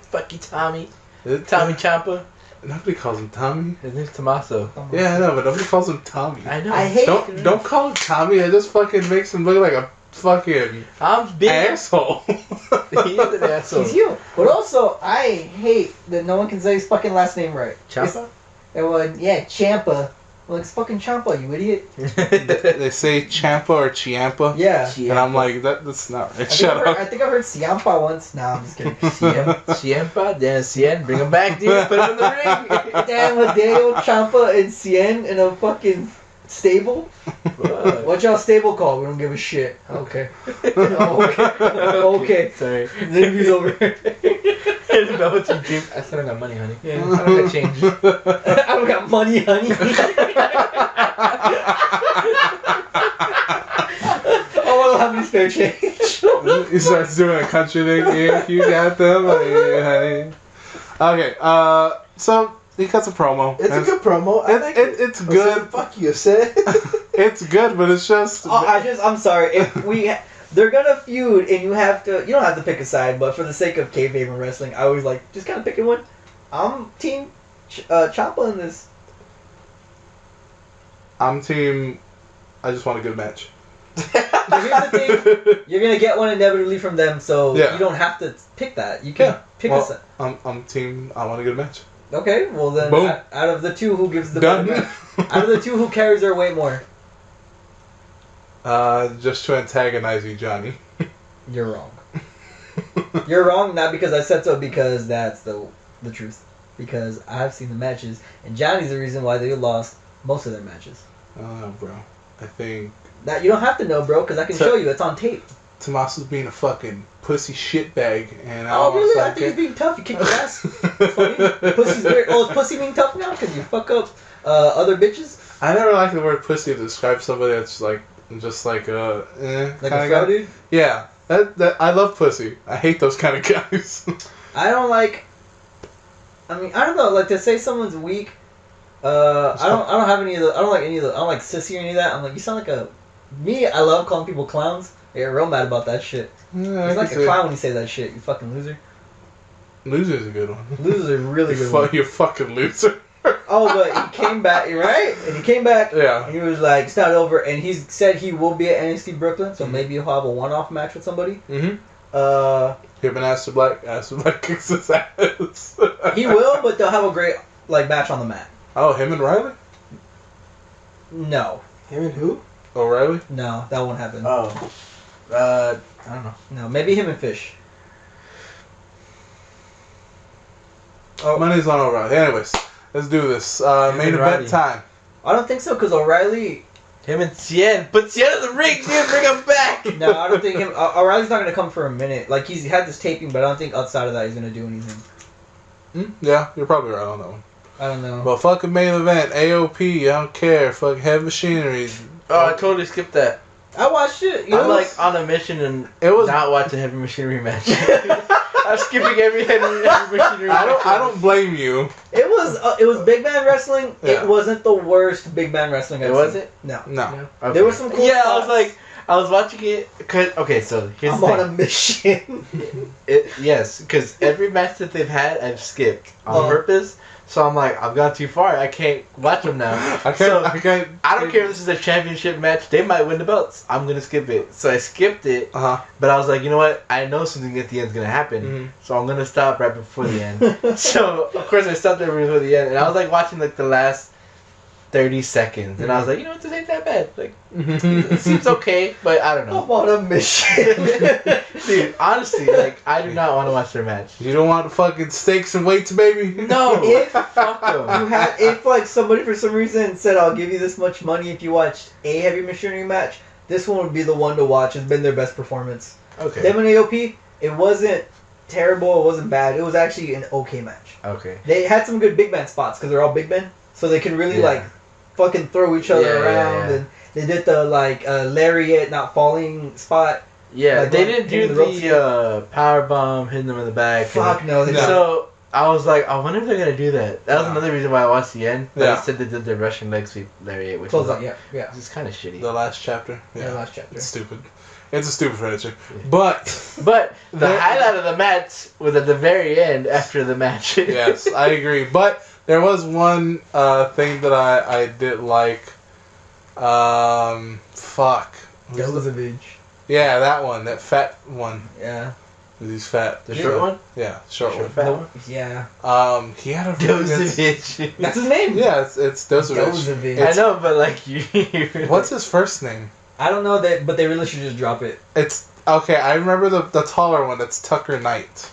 Fuck you, Tommy. Tommy Ciampa. Nobody calls him Tommy. His name's Tommaso. Yeah, I know, but nobody calls him Tommy. I know. I hate Don't call him Tommy. It just fucking makes him look like a fucking I'm big. asshole. He is an asshole. He's you. But also, I hate that no one can say his fucking last name right. Ciampa? Yeah, Ciampa. Well, it's fucking Ciampa, you idiot. They say Champa or Chiampa. Yeah. And I'm like, that's not right. I Shut up. think I've heard Ciampa once. Nah, I'm just kidding. Ciampa, then Cien, bring him back, dude. Put him in the ring. Damn, with Daniel, Ciampa, and Cien in a fucking stable? What y'all stable called? We don't give a shit. Okay. Okay. Sorry. The interview's over. I don't know what you do. I said I got money, honey. Yeah, I don't got change. I don't got money, honey. Oh, I don't have any spare change. He starts doing a country thing. Yeah, you got them. Yeah, honey. Okay, so he cuts a promo. It's a good promo. It's good. Fuck you, said. It's good, but it's just. I'm sorry. If they're gonna feud, and you don't have to pick a side, but for the sake of kayfabe and wrestling, I always like just kind of picking one. I'm team Ciampa in this. I'm team. I just want a good match. But here's the thing: you're gonna get one inevitably from them, so you don't have to pick that. You can pick a side. I'm team. I want a good match. Okay, well then, Boom. out of the two, who gives the Done. better match? Out of the two, who carries their weight more? Just to antagonize you, Johnny. You're wrong. You're wrong, not because I said so, because that's the truth. Because I've seen the matches, and Johnny's the reason why they lost most of their matches. Oh, bro. I think That you don't have to know, bro, because I can show you. It's on tape. Tommaso's being a fucking pussy shitbag, and Oh, really? I think he's being tough. You kick your ass. Funny. Pussy's weird. Oh, is pussy being tough now? Because you fuck up other bitches? I never like the word pussy to describe somebody that's like just like a Like a fro dude? Yeah, that I love pussy. I hate those kind of guys. I don't like. I mean, I don't know. Like to say someone's weak. I don't have any of the. I don't like any of the. I don't like sissy or any of that. I'm like, you sound like a. Me, I love calling people clowns. I get real mad about that shit. Yeah, He's like a clown when you say that shit. You fucking loser. Loser's a good one. Loser's a really good one. You fucking loser. Oh, but he came back, right? And he came back. Yeah. And he was like, it's not over. And he said he will be at NXT Brooklyn, so maybe he'll have a one-off match with somebody. Mm-hmm. Him and Aster Black kicks his ass. He will, but they'll have a great match on the mat. Oh, him and Riley? No. Him and who? O'Reilly? No, that won't happen. Oh. I don't know. No, maybe him and Fish. Oh, money's on O'Reilly. Anyways, let's do this. Main event Riley. time. I don't think so, because O'Reilly... Him and Cien. Put Cien in the ring, dude. Bring him back. No, I don't think him... O'Reilly's not going to come for a minute. Like, he's had this taping, but I don't think outside of that he's going to do anything. Yeah, you're probably right on that one. I don't know. But fucking main event, AOP, I don't care. Fuck Heavy Machinery. Oh, I totally skipped that. I watched it. I'm like on a mission and not watching Heavy Machinery match. I'm skipping every Heavy Machinery match. I don't blame you. It was big man wrestling. Yeah. It wasn't the worst big man wrestling I've seen. Was it? No. No. Okay. There was some cool Yeah, spots. I I was watching it. Okay, so here's I'm the on a thing. mission. Yes, because every match that they've had, I've skipped on purpose. So I'm like, I've gone too far. I can't watch them now. I can't. I don't care if this is a championship match. They might win the belts. I'm gonna skip it. So I skipped it. Uh-huh. But I was like, you know what? I know something at the end's gonna happen. Mhm. So I'm gonna stop right before the end. So of course I stopped right before the end, and I was like watching like the last 30 seconds, and I was like, you know what? This ain't that bad. Like, it seems okay, but I don't I'm know. on a mission. Dude, honestly, like, I do not want to watch their match. You don't want the fucking steaks and weights, baby? No, If fuck them. you had, if like somebody for some reason said, "I'll give you this much money if you watched a heavy machinery match," this one would be the one to watch. It's been their best performance. Okay. Them and AOP, it wasn't terrible. It wasn't bad. It was actually an okay match. Okay. They had some good big man spots because they're all big men, so they can really Yeah. like fucking throw each other Yeah, around. yeah. And they did the like lariat not falling spot. Yeah, Like, they going- didn't do hitting the ropes the power bomb, hitting them in the back. Fuck no. They No. So I was like, I wonder if they're gonna do that. That was Yeah. another reason why I watched the end. But Yeah. I said they did the Russian leg sweep lariat, which close is up. Yeah. just kind of shitty. The last chapter. Yeah. Last chapter. It's stupid. It's a stupid finisher. But But the There- highlight of the match was at the very end after the match. yes, I agree. But there was one thing that I did like. Fuck. Josevich. Yeah, that one. That fat one. Yeah. He's fat. The short one? Yeah, short one. Fat one? Yeah. He had a really good- Dozovich. That's his name. Yeah, it's Dozovich. Josevich. I know, but like you. What's his first name? I don't know that, but they really should just drop it. It's okay. I remember the taller one. That's Tucker Knight.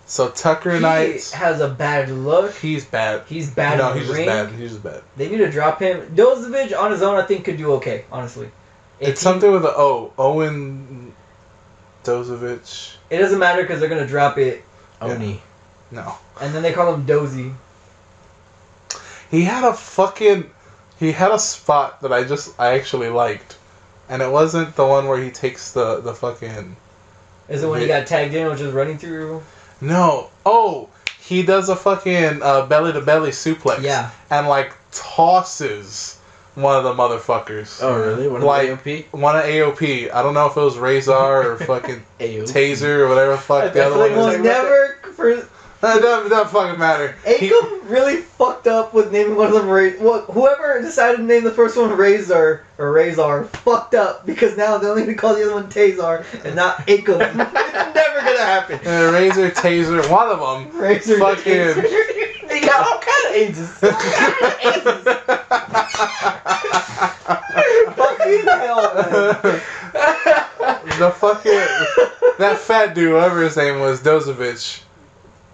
So Tucker Knight, He has a bad look. he's bad. He's bad No, in the he's just ring. bad. He's just bad. They need to drop him. Dozovich on his own, I think, could do okay. Honestly, It's something with the O. Owen Dozovich. It doesn't matter because they're gonna drop it, Oni. No. and then they call him Dozy. He had a spot that I actually liked. And it wasn't the one where he takes the fucking... Is it when he got tagged in, which is running through? No. Oh, he does a fucking belly-to-belly suplex. Yeah. And, like, tosses one of the motherfuckers. Oh, really? One of Like, the AOP? One of AOP. I don't know if it was Razor or fucking AOP. Taser or whatever the fuck I the other feel like one it Was is. never for It doesn't fucking matter. He- Akam really fucked up with naming one of them whoever decided to name the first one Razor fucked up because now they only need to call the other one Tazar and not Akam. It's never gonna happen. Razor, Taser, one of them. Razor Fucking- Taser. They got all kind of ages. Fucking hell, man. The fucking that fat dude, whatever his name was, Dozovich.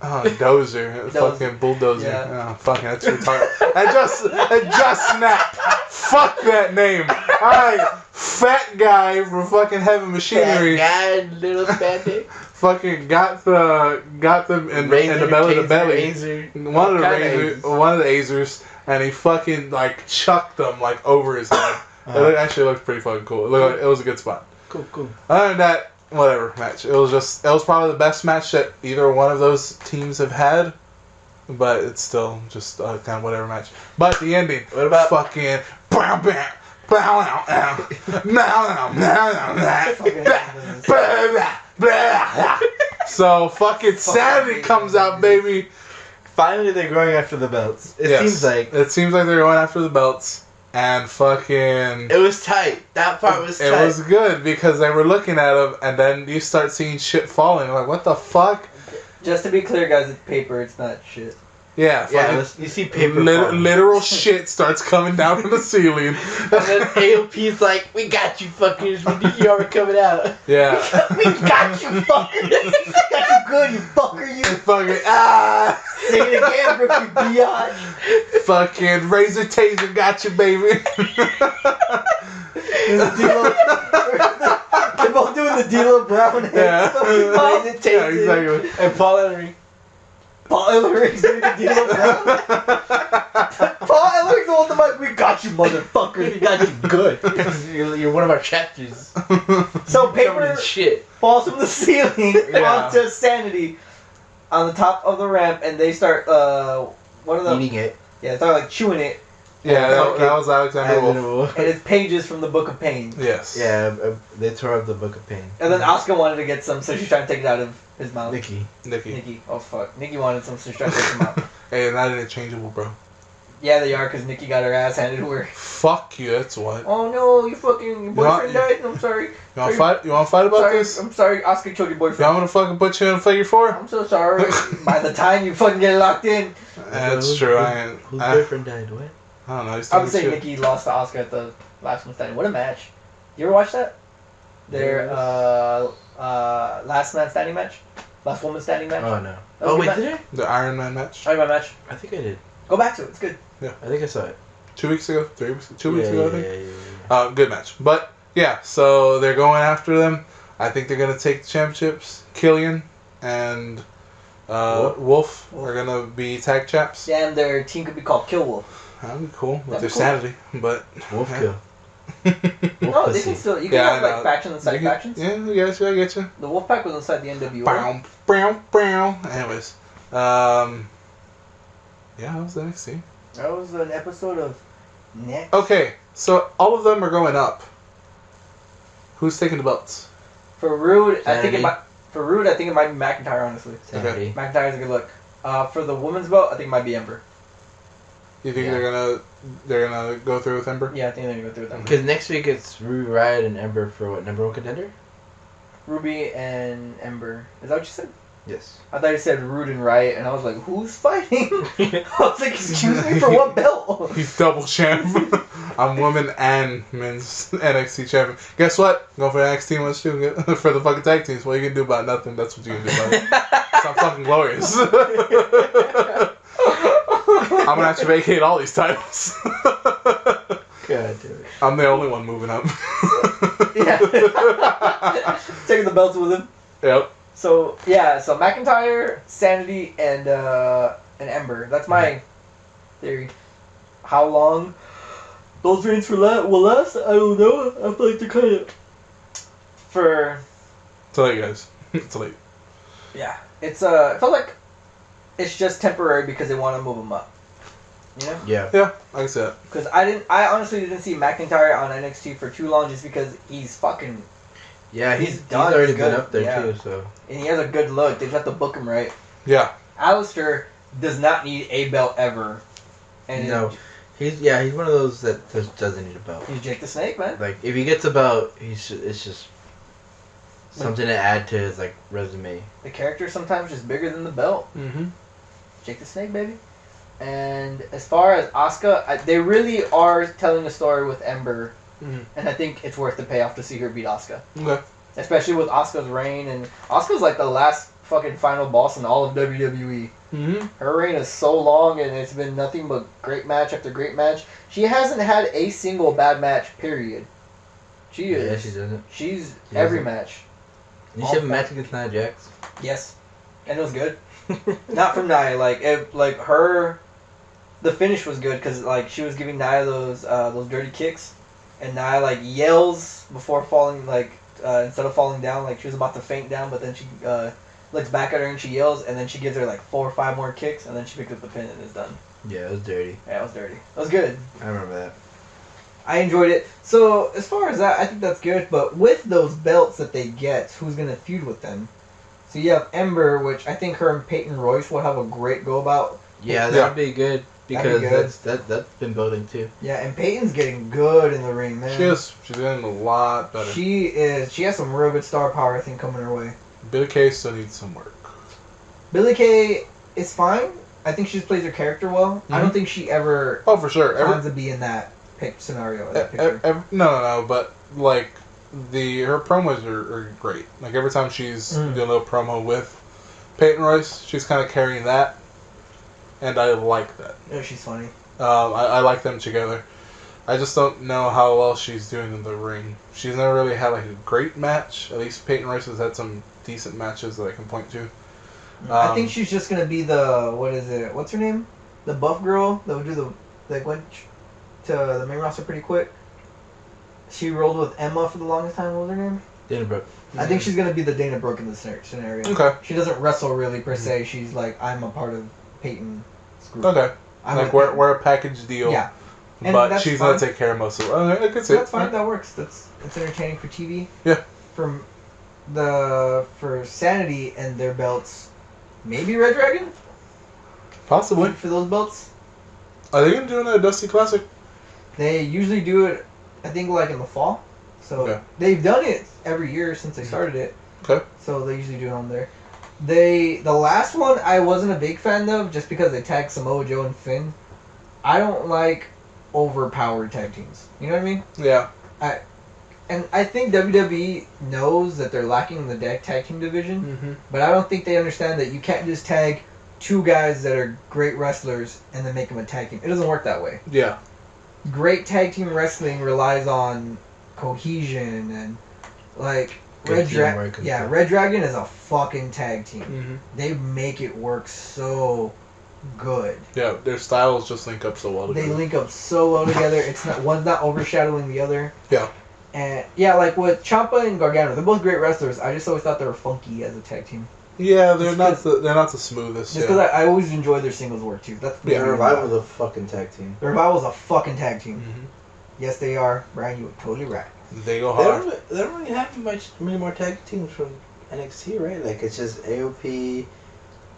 Oh, Dozer, fucking bulldozer. Yeah. Oh, fucking that's retarded. I just snapped. Fuck that name. All right, fat guy from fucking Heavy Machinery. That guy, little fat dick. Fucking got them in the belly to belly. One of the Azers, and he fucking like chucked them like over his head. It actually looked pretty fucking cool. It was a good spot. Cool. Other than that, whatever match. It was probably the best match that either one of those teams have had. But it's still just kind of whatever match. But the ending. What about fucking bam bam so fucking Saturday comes out, baby. Finally, they're going after the belts. It Yes. seems like they're going after the belts, and fucking it was tight. That part was tight. it was good because they were looking at him, and then you start seeing shit falling. Like, what the fuck? Just to be clear, guys, it's paper. It's not shit. Yeah, Yeah, fucking you see paper. falling. literal shit starts coming down from the ceiling. And then AOP's like, "We got you, fuckers. We knew you were coming out." Yeah. We got you, fucker. Got you good, you fucker, you. Fucking Say it again, rookie biatch. fucking Razor Taser got you, baby. They're both doing the D'Lo Brown head. Yeah. Razor Taser. Yeah, exactly. And Paul Ellering. Paul Ellerig's doing the D'Lo Brown. Paul Ellerig's on the mic. We got you, motherfuckers. We got you good. You're one of our chapters. So Covered paper in shit. falls from the ceiling Yeah. onto Sanity on the top of the ramp, and they start one of them. Eating it. Yeah, they start like chewing it, Yeah, that Okay. was Alexander Wolf. And it's pages from the Book of Pain. Yes. Yeah, they tore up the Book of Pain. And then Asuka wanted to get some, so she's trying to take it out of his mouth. Nikki. Nikki. Oh fuck. Nikki wanted some, so she's trying to take them out. Hey, not interchangeable, bro. Yeah, they are, because Nikki got her ass handed to her. Fuck you. That's what. Oh no, your boyfriend died. I'm sorry. You want to fight? You want to fight about Sorry, this? I'm sorry, Asuka killed your You boyfriend. want me to fucking put you in figure 4? I'm so sorry. By the time you fucking get locked in, That's true. Whose boyfriend died? What? I don't know. He's I would taking say shit. Nikki lost to Asuka at the last one standing. What a match! You ever watch that? Their last man standing match, last woman standing match. Oh no. That was Oh a wait, good did I? The Iron Man match. Iron Man match. I think I did. Go back to it. It's good. I think I saw it. 2 weeks ago, 3 weeks, 2 weeks ago, I think. Yeah. Good match. But yeah, so they're going after them. I think they're gonna take the championships. Killian and Wolf are gonna be tag chaps. Yeah, and their team could be called Kill Wolf. That'd be cool with That'd their be cool. sanity, but Wolf yeah. kill. No, they pussy. can still. You can Yeah, have I like know. factions inside factions. Yeah, I get you. I get you. The Wolfpack was inside the NWO. Bow. Anyways, yeah, that was NXT. That was an episode of Next. Okay, so all of them are going up. Who's taking the belts? For Rude, I think Sanity. it might. For Rude, I think it might be McIntyre. Honestly, Sanity. McIntyre's a good look. For the women's belt, I think it might be Ember. You think Yeah. they're gonna go through with Ember? Yeah, I think they're gonna go through with Ember. Because next week it's Ruby Riott and Ember for what, number 1 contender? Ruby and Ember. Is that what you said? Yes. I thought you said Rude and Riot, and I was like, who's fighting? I was like, excuse me, for what belt? He's double champ. I'm women and men's NXT champion. Guess what? Go for NXT ones too. For the fucking tag teams. What you can do about nothing? That's what you can do about it. So I'm fucking glorious. I'm gonna have to vacate all these titles. God damn it. I'm the only one moving up. Yeah. Taking the belts with him. Yep. So yeah, so McIntyre, Sanity, and Ember. That's my theory. How long those reigns will last? I don't know. I feel like they're kind of for It's late, guys. It's late. yeah. It's I feel like it's just temporary because they want to move them up. You know? Yeah. Yeah, like I said. Because I honestly didn't see McIntyre on NXT for too long just because he's fucking Yeah, He's he's done, already he's been good, up there yeah. too, so. and he has a good look. They just have to book him right. Yeah. Alistair does not need a belt ever. And No. He's one of those that just doesn't need a belt. he's Jake the Snake, man. Like, if he gets a belt, it's just something to add to his, like, resume. The character sometimes just bigger than the belt. Mm-hmm. Jake the Snake, baby. And as far as Asuka, they really are telling a story with Ember, Mhm. and I think it's worth the payoff to see her beat Asuka. Okay. Especially with Asuka's reign, and Asuka's like the last fucking final boss in all of WWE. Mm-hmm. Her reign is so long, and it's been nothing but great match after great match. She hasn't had a single bad match, period. She is. Yeah, she doesn't. She's She every doesn't. match. Did she have a match against Nia Jax? Yes. And it was good. Not from Nia, like her, the finish was good because like she was giving Nia those dirty kicks, and Nia like yells before falling, like instead of falling down, like she was about to faint down, but then she looks back at her and she yells, and then she gives her like 4 or 5 more kicks, and then she picks up the pin and it's done. Yeah, it was dirty. Yeah, it was dirty. It was good. I remember that. I enjoyed it. So as far as that, I think that's good. But with those belts that they get, who's gonna feud with them? So you have Ember, which I think her and Peyton Royce will have a great go about. Yeah, Yeah. that'd be good because good. that's been building too. Yeah, and Peyton's getting good in the ring, man. She's getting a lot better. She has some real good star power, I think, coming her way. Billy Kay still needs some work. Billie Kay is fine. I think she just plays her character well. I don't think she ever Oh, for sure. plans to be in that scenario. That picture. No, but like her promos are great. Like every time she's doing a little promo with Peyton Royce, she's kind of carrying that, and I like that. Yeah, she's funny. I like them together. I just don't know how well she's doing in the ring. She's never really had like a great match. At least Peyton Royce has had some decent matches that I can point to. I think she's just gonna be what's her name? The buff girl that would do that went to the main roster pretty quick. She rolled with Emma for the longest time. What was her name? Dana Brooke. I think she's gonna be the Dana Brooke in this scenario. Okay. She doesn't wrestle really per se. She's like, I'm a part of Peyton's group. Okay. I'm Like with we're a package deal. Yeah. And but that's she's fine. gonna take care of most of it. I could say That's fine. That works. It's entertaining for TV. Yeah. For Sanity and their belts, maybe Red Dragon Possibly. for those belts. Are they gonna do another Dusty Classic? They usually do it, I think, like in the fall. So Okay. they've done it every year since they started it. Okay. So they usually do it on there. The last one I wasn't a big fan of just because they tagged Samoa Joe and Finn. I don't like overpowered tag teams. You know what I mean? Yeah. And I think WWE knows that they're lacking in the tag team division, Mm-hmm. but I don't think they understand that you can't just tag two guys that are great wrestlers and then make them a tag team. It doesn't work that way. Yeah. Great tag team wrestling relies on cohesion and like Good Red teamwork Dragon. and Yeah, stuff. Red Dragon is a fucking tag team. Mm-hmm. They make it work so good. Yeah. Their styles just link up so well They together. link up so well together. It's not one's not overshadowing the other. Yeah. And yeah, like with Ciampa and Gargano, they're both great wrestlers. I just always thought they were funky as a tag team. Yeah, they're Just they're not the smoothest. Just Yeah. because I always enjoyed their singles work too. That's Yeah, The Revival's a fucking tag team. The Revival's a fucking tag team. Mhm. Yes, they are. Brian, you were totally right. They go They hard. don't really have many more tag teams from NXT, right? Like it's just AOP,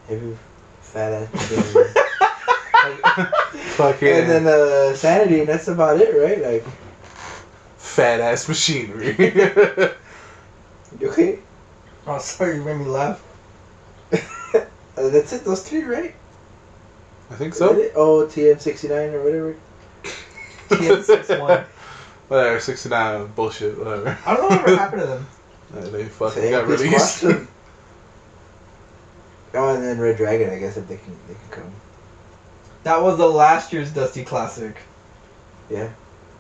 every fat ass, Fucking and then Sanity, and that's about it, right? Like, fat ass machinery. you okay? Oh, sorry, you made me laugh. That's it. Those three, right? I think Is that so. it? Oh, TM69 or whatever. TM61. Whatever, 69 bullshit. Whatever. I don't know whatever happened to them. They fucking Say got AOP released. squashed them. Oh, and then Red Dragon, I guess if they can come. That was the last year's Dusty Classic. Yeah.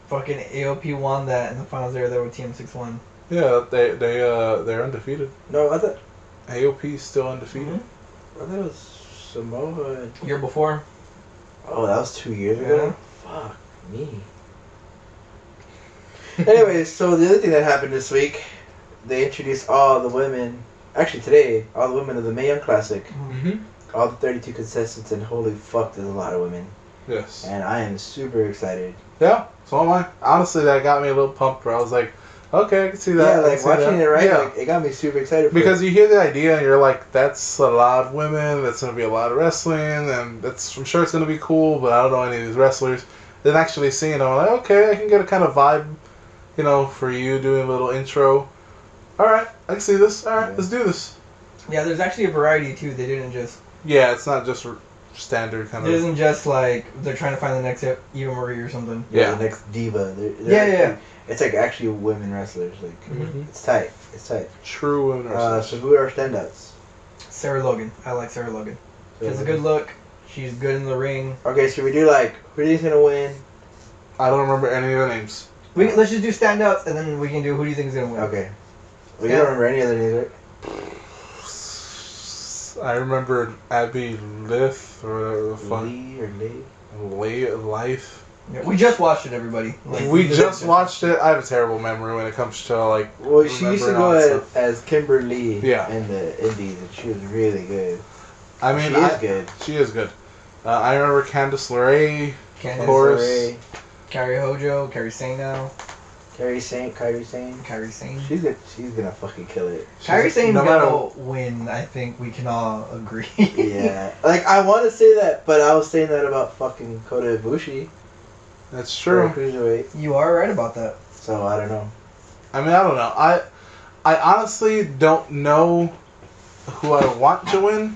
Fucking AOP won that in the finals there with TM61. Yeah, they're undefeated. No, I thought AOP's still undefeated. it was Samoa. Year before. Oh, that was 2 years Yeah. ago. Fuck me. Anyways, so the other thing that happened this week, they introduced all the women. Actually, today, all the women of the Mae Young Classic. Mm-hmm. All the 32 contestants, and holy fuck, there's a lot of women. Yes. And I am super excited. Yeah, so am I. Honestly, that got me a little pumped where I was like, okay, I can see that. Yeah, I can like see watching that. it, right? Yeah. Like, it got me super excited. For Because it. you hear the idea and you're like, that's a lot of women, that's going to be a lot of wrestling, and I'm sure it's going to be cool, but I don't know any of these wrestlers. Then actually seeing them, I'm like, okay, I can get a kind of vibe, for you doing a little intro. Alright, I can see this. Alright, Yeah. let's do this. Yeah, there's actually a variety too. They didn't just. Yeah, it's not just standard kind It of. isn't just like they're trying to find the next Eva Marie or something. Yeah, Yeah. the next diva. They're Yeah, actually, yeah. It's like actually women wrestlers. Like, Mhm. it's tight. It's tight. True women wrestlers. So who are our standouts? Sarah Logan. I like Sarah Logan. She has a So- good look. She's good in the ring. Okay, so we do like, who do you think's gonna win? I don't remember any of the names. Let's just do standouts and then we can do who do you think is gonna win. Okay. We Yeah. don't remember any other names, right? I remember Abby Lith or whatever the fuck. Lee or Lee? Life. Yeah, we just watched it, everybody. Like, We just watched it. I have a terrible memory when it comes to like. Well, she used to remembering go all that as Kimberly Yeah. in the Indies, and she was really good. I mean, she is good. She is good. I remember Candice LeRae. Candice course. LeRae, Carrie Hojo, Carrie Sane now. Kyrie Sane. Carrie Sane. She's good. She's gonna fucking kill it. Carrie Sane's no gonna win, I think we can all agree. Yeah. Like, I want to say that, but I was saying that about fucking Kota Ibushi. That's for true. Cruiserweight. You are right about that. So, I don't know. I mean, I don't know. I honestly don't know who I want to win.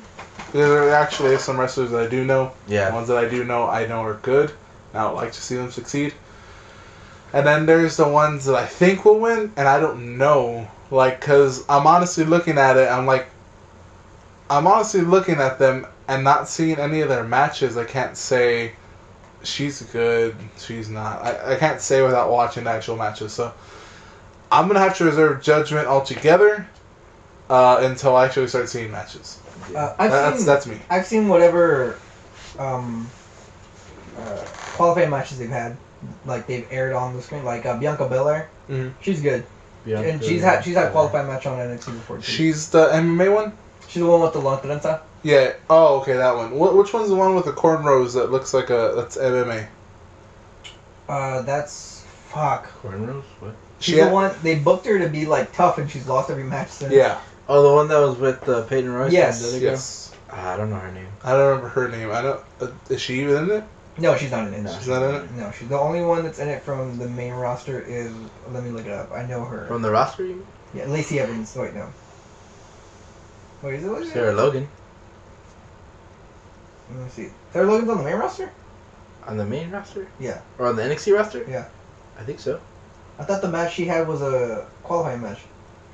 There actually is some wrestlers that I do know. The ones that I do know, I know are good. And I would like to see them succeed. And then there's the ones that I think will win, and I don't know. Like, because I'm honestly looking at it, I'm honestly looking at them and not seeing any of their matches. I can't say she's good, she's not. I can't say without watching the actual matches. So I'm going to have to reserve judgment altogether until I actually start seeing matches. That's me. I've seen whatever qualifying matches they've had, like they've aired on the screen, like Bianca Belair. Mhm. She's good, Bianca and she's had a qualifying match on NXT before too. She's the MMA one? She's the one with the Lontanza. Yeah. Oh, okay, that one. Which one's the one with the cornrows that looks like that's MMA? That's fuck. Cornrows? What? She's She the had- one they booked her to be like tough, and she's lost every match since. Yeah. Oh, the one that was with Peyton Royce? Yes. and the other girl? Yes. I don't know her name. I don't remember her name. I don't. Is she even in it? No, she's not in it. No. She's not in it. No, she's the only one that's in it from the main roster. Is let me look it up. I know her. From the roster, you mean? Yeah, Lacey Evans. Wait, no. Wait, is it Lacey? Sarah Logan. Let me see. Sarah Logan's on the main roster? On the main roster? Yeah. Or on the NXT roster? Yeah. I think so. I thought the match she had was a qualifying match.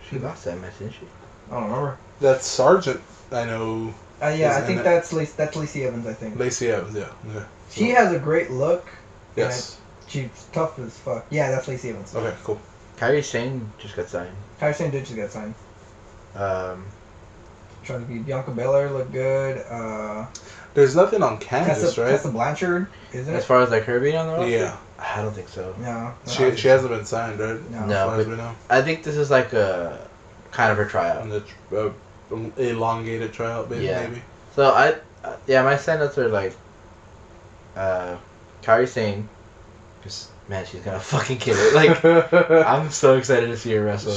She lost that match, didn't she? I don't remember. That's Sergeant. I know. Yeah, I Isn't think it? that's Lacey Evans. I think Lacey Evans. Yeah. Okay. she has a great look. Yes. She's tough as fuck. Yeah, that's Lacey Evans. Okay. Cool. Kyrie Sane just got signed. Tyler Sane did just get signed. Um, Trying to be Bianca Belair look good. There's nothing on Candace, right? Tessa Blanchard, isn't as it? far as like her being on the roster? Yeah. I don't think so. No. She hasn't been signed, right? No. As No, far as but- we know. I think this is like a kind of her tryout. On the elongated tryout, maybe. Yeah. Maybe. So my stand-ups are like, Kyrie Sane, because man, she's gonna fucking kill it. Like, I'm so excited to see her wrestle.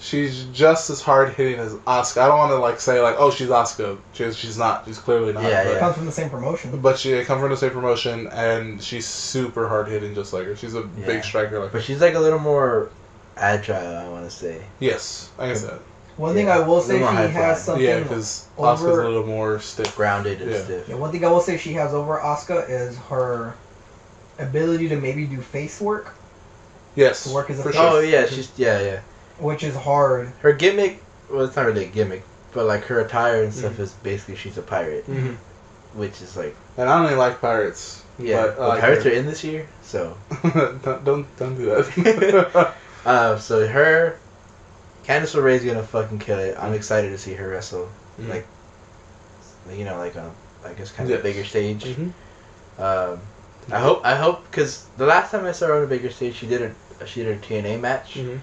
She's just as hard hitting as Asuka. I don't want to like say like, oh, she's Asuka. She's not. She's clearly not. Yeah, but, It comes from the same promotion. But she come from the same promotion, and she's super hard hitting, just like her. She's a Yeah. big striker, like her. But she's like a little more agile, I want to say. Yes, I guess that. One thing Yeah. I will say, Little she more high has flying. something. Yeah, because over- Asuka's a little more stiff. Grounded and Yeah. stiff. Yeah, one thing I will say she has over Asuka is her ability to maybe do face work, Yes, To work as a for face. sure. Oh yeah, yeah. which is hard. Her gimmick, well, it's not really a gimmick, but like her attire and stuff is basically she's a pirate, Mhm. which is like And I don't even like pirates. yeah. But I Well, like pirates her. are in this year, so don't do that. so her, Candice LeRae's gonna fucking kill it. I'm excited to see her wrestle, Mhm. like you know, like on I guess kind of a Yes. bigger stage. Mhm. I hope because the last time I saw her on a bigger stage, she did a TNA match. Mhm.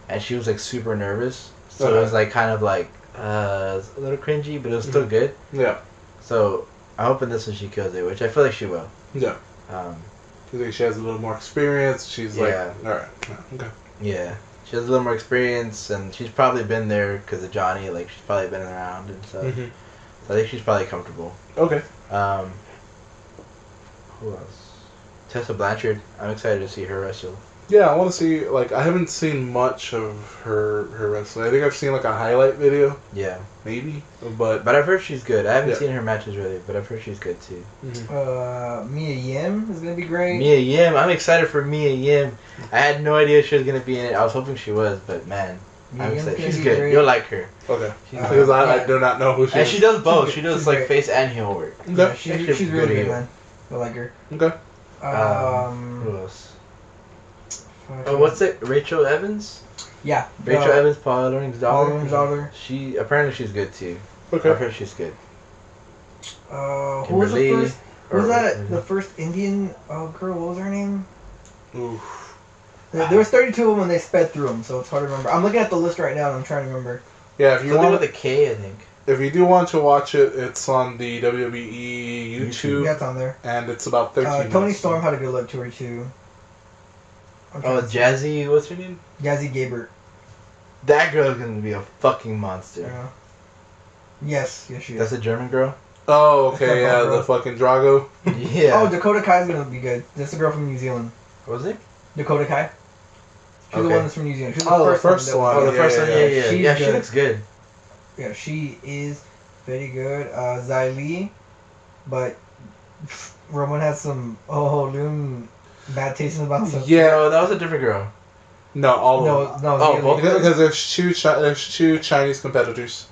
And she was like super nervous, so Okay. it was like kind of like it was a little cringy, but it was still Mhm. good. Yeah, So I hope in this one she kills it, which I feel like she will. yeah. Um, You think she has a little more experience? She's like, Yeah. all right, yeah, okay. yeah, she has a little more experience, and she's probably been there because of Johnny. Like she's probably been around and stuff. Mhm. So I think she's probably comfortable. Okay. Who else? Tessa Blanchard. I'm excited to see her wrestle. Yeah, I want to see. Like, I haven't seen much of her wrestling. I think I've seen like a highlight video, Yeah, maybe, but but I've heard she's good. I haven't Yeah. seen her matches really, but I've heard she's good too. Mia Yim is gonna be great. Mia Yim. I'm excited for Mia Yim. I had no idea she was gonna be in it. I was hoping she was, but man, Mia I'm Yim's excited. gonna She's be good. great. You'll like her. okay. She's Uh, Because I yeah. do not know who she And is. she does both. She's She good. does She's like great. face and heel work. Yeah, Okay. she's Actually, really good good, heel. man. I like her. Okay. Who else? fuck, Oh, what's it? Rachel Evans. Yeah. Rachel Evans, Paul Elling's Paul daughter. Elling's daughter. She apparently she's good too. I've Okay. heard she's good. Who was the Kimberly, first? Who was or- that? The first Indian girl. What was her name? Oof. There was 32 of them when they sped through them, so it's hard to remember. I'm looking at the list right now and I'm trying to remember. Yeah, if you Something want, with a K, I think. if you do want to watch it, it's on the WWE YouTube, Yeah, it's on there. and it's about 13 minutes. Tony Storm had a good look to her too. I'm trying Oh, to see. Jazzy, what's her name? Jazzy Gabert. That girl's gonna be a fucking monster. Yeah. Yes, she is. That's a German girl. Oh, That's not okay, yeah, bad, bro. the fucking Drago. Yeah. Oh, Dakota Kai's gonna be good. That's the girl from New Zealand. was it? Dakota Kai. She's the Okay. one that's from New Zealand. She's Oh, the first that- one. Oh, the yeah, first yeah, one. yeah. Yeah, yeah. She's Yeah, she good. looks good. Yeah, she is very good. Zai Lee, but Roman has some Loon bad taste in his mouth. So. Yeah, No, that was a different girl. no, all of them. No, Oh, Zai Lee. both? Because there's two Chinese competitors,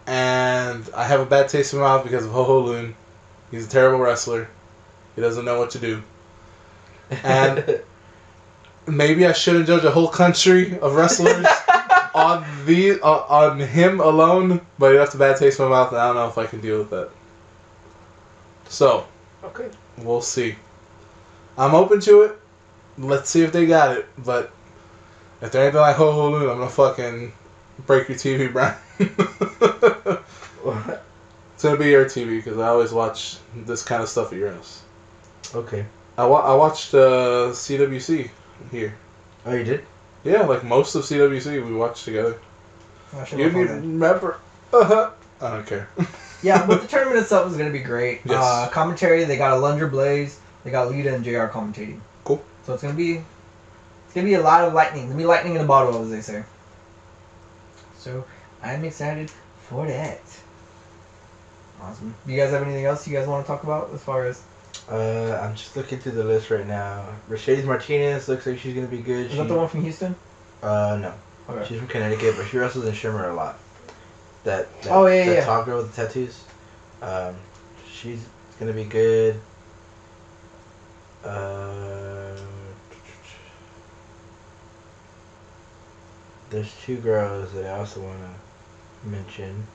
and I have a bad taste in my mouth because of Ho Ho Loon. He's a terrible wrestler. He doesn't know what to do. And maybe I shouldn't judge a whole country of wrestlers on him alone, but he left a bad taste in my mouth, and I don't know if I can deal with that. So Okay. we'll see. I'm open to it. Let's see if they got it, but if they're anything like Ho Ho Loon, I'm gonna fucking break your TV, Brian. It's gonna be your TV because I always watch this kind of stuff at your house. Okay. I watched CWC here. Oh, you did? Yeah, like most of CWC we watched together. I should You look didn't on even remember. I don't care. that. Yeah, but the tournament itself is going to be great. Yes. Commentary, they got Alundra Blaze, they got Lita and JR commentating. Cool. So it's going to be a lot of lightning. It's going to be lightning in a bottle, as they say. So I'm excited for that. Awesome. Do you guys have anything else you guys want to talk about as far as... I'm just looking through the list right now. Mercedes Martinez looks like she's gonna be good. Is that the one from Houston? No. Okay. She's from Connecticut, but she wrestles in Shimmer a lot. That Oh, yeah, that yeah. tall girl with the tattoos. She's gonna be good. There's two girls that I also wanna mention.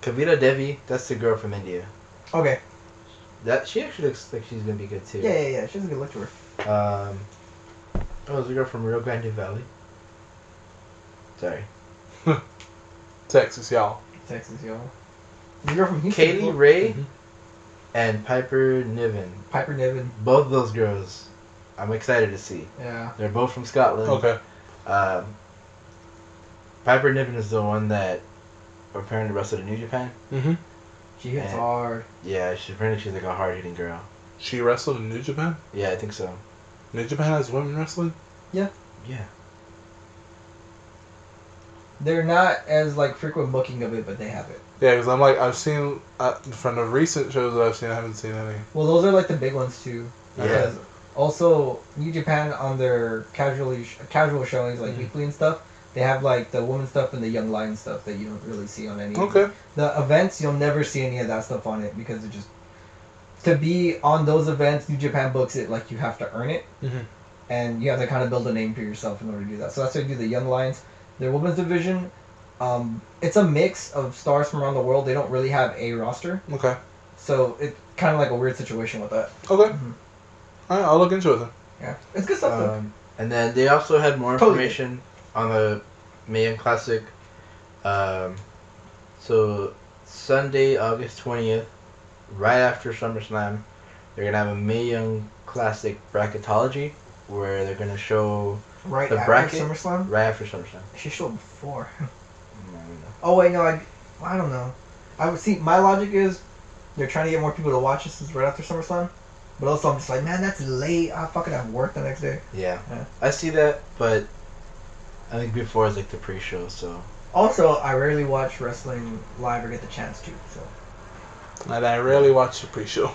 Kavita Devi, that's the girl from India. Okay. That she actually looks like she's gonna be good too. Yeah. She has a good look to her. Oh, there's a girl from Rio Grande Valley. Sorry. Texas, y'all. Texas, y'all. The girl from Houston. Kaylee Ray Mhm. and Piper Niven. Piper Niven. Both of those girls, I'm excited to see. Yeah. They're both from Scotland. Okay. Piper Niven is the one that apparently wrestled in New Japan. Mm-hmm. She hits Yeah. hard. Yeah, apparently she's like a hard hitting girl. She wrestled in New Japan? Yeah, I think so. New Japan has women wrestling? Yeah. They're not as like frequent booking of it, but they have it. Yeah, because I'm like, I've seen, from the recent shows that I've seen, I haven't seen any. Well, those are like the big ones too. Yeah. Because also New Japan on their casual showings, like Mhm. weekly and stuff, they have like the women stuff and the young lion stuff that you don't really see on any. Okay. The events, you'll never see any of that stuff on it because it just to be on those events, New Japan books it like you have to earn it, Mm-hmm. and you have to kind of build a name for yourself in order to do that. So that's why they do the young lions. Their women's division, it's a mix of stars from around the world. They don't really have a roster, Okay. so it's kind of like a weird situation with that. Okay. Mhm. Alright, I'll look into it then. Yeah, it's good stuff though. And then they also had more Totally. information on the Mae Young Classic. So Sunday, August 20th, right after SummerSlam, they're gonna have a Mae Young Classic bracketology where they're gonna show Right the after bracket? SummerSlam. right after SummerSlam. She showed before. I don't know. Oh wait, no, I don't know. I would see. My logic is they're trying to get more people to watch this is right after SummerSlam, but also I'm just like, man, that's late. I fucking have work the next day. Yeah. Yeah. I see that, but I think before is like the pre-show, so Also, I rarely watch wrestling live or get the chance to. So And I rarely watch the pre-show.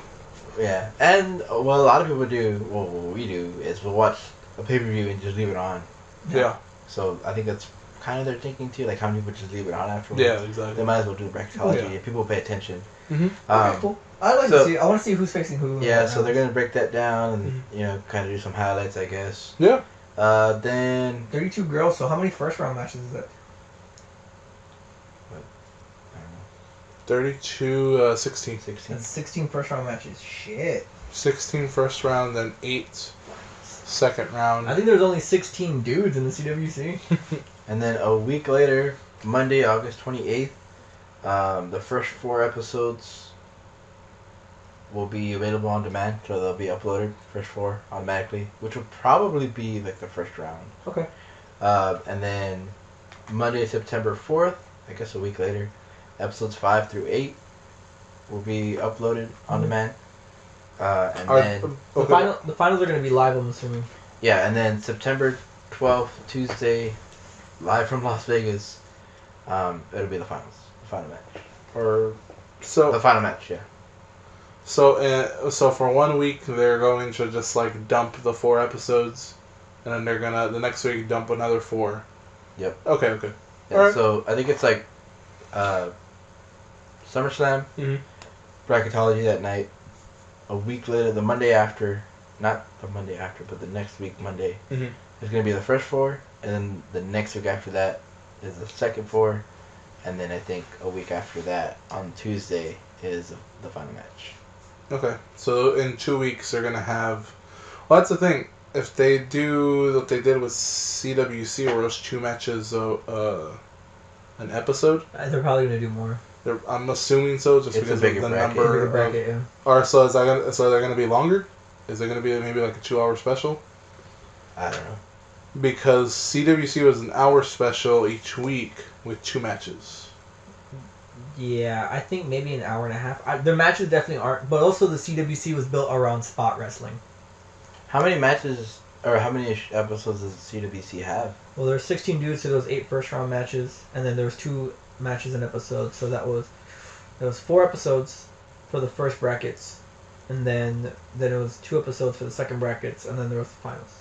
yeah. And what a lot of people do, well, what we do is we'll watch a pay-per-view and just leave it on. Yeah. So I think that's kind of their thinking too. Like how many people just leave it on afterwards? Yeah, They exactly. might as well do the bracketology. Yeah. If people pay attention. Mm-hmm. okay, cool. I like so- to see. I want to see who's facing who. Yeah, so they're gonna break that down and Mhm. kind of do some highlights, I guess. Yeah. Then 32 girls. So how many first round matches is that? I don't know, 32, 16. 16. That's 16 first round matches. Shit. 16 first round, then 8 second round. I think there's only 16 dudes in the CWC. And then a week later, Monday, August 28th, the first 4 episodes will be available on demand, so they'll be uploaded, first 4, automatically, which will probably be like the first round. Okay. And then Monday, September 4th, I guess a week later, episodes 5 through 8 will be uploaded on demand. And then, The finals are gonna be live. I'm assuming. yeah, and then September 12th, Tuesday, live from Las Vegas, it'll be the final match. Or the So, final match, yeah. so for 1 week, they're going to just like dump the 4 episodes, and then they're gonna, the next week, dump another 4. Yep. Okay. Yeah, Alright. so I think it's like SummerSlam, Mhm. bracketology that night. A week later, the Monday after, not the Monday after, but the next week, Monday, Mhm. is going to be the first 4, and then the next week after that is the second 4, and then I think a week after that, on Tuesday, is the final match. Okay. So in 2 weeks, they're gonna have. Well, that's the thing. If they do what they did with CWC, where it was 2 matches, an episode. They're probably gonna do more. I'm assuming so, just It's a because bigger of the bracket. number. Bigger bracket, yeah. Or so is that gonna, so they're gonna be longer? Is it going to be maybe like a 2-hour special? I don't know. Because CWC was an hour special each week with 2 matches. Yeah, I think maybe an hour and a half. Their matches definitely aren't, but also the CWC was built around spot wrestling. How many matches or how many episodes does CWC have? Well, there's 16 dudes, so there was 8 first round matches, and then there was 2 matches an episode. So there was 4 episodes for the first brackets, and then it was 2 episodes for the second brackets, and then there was the finals.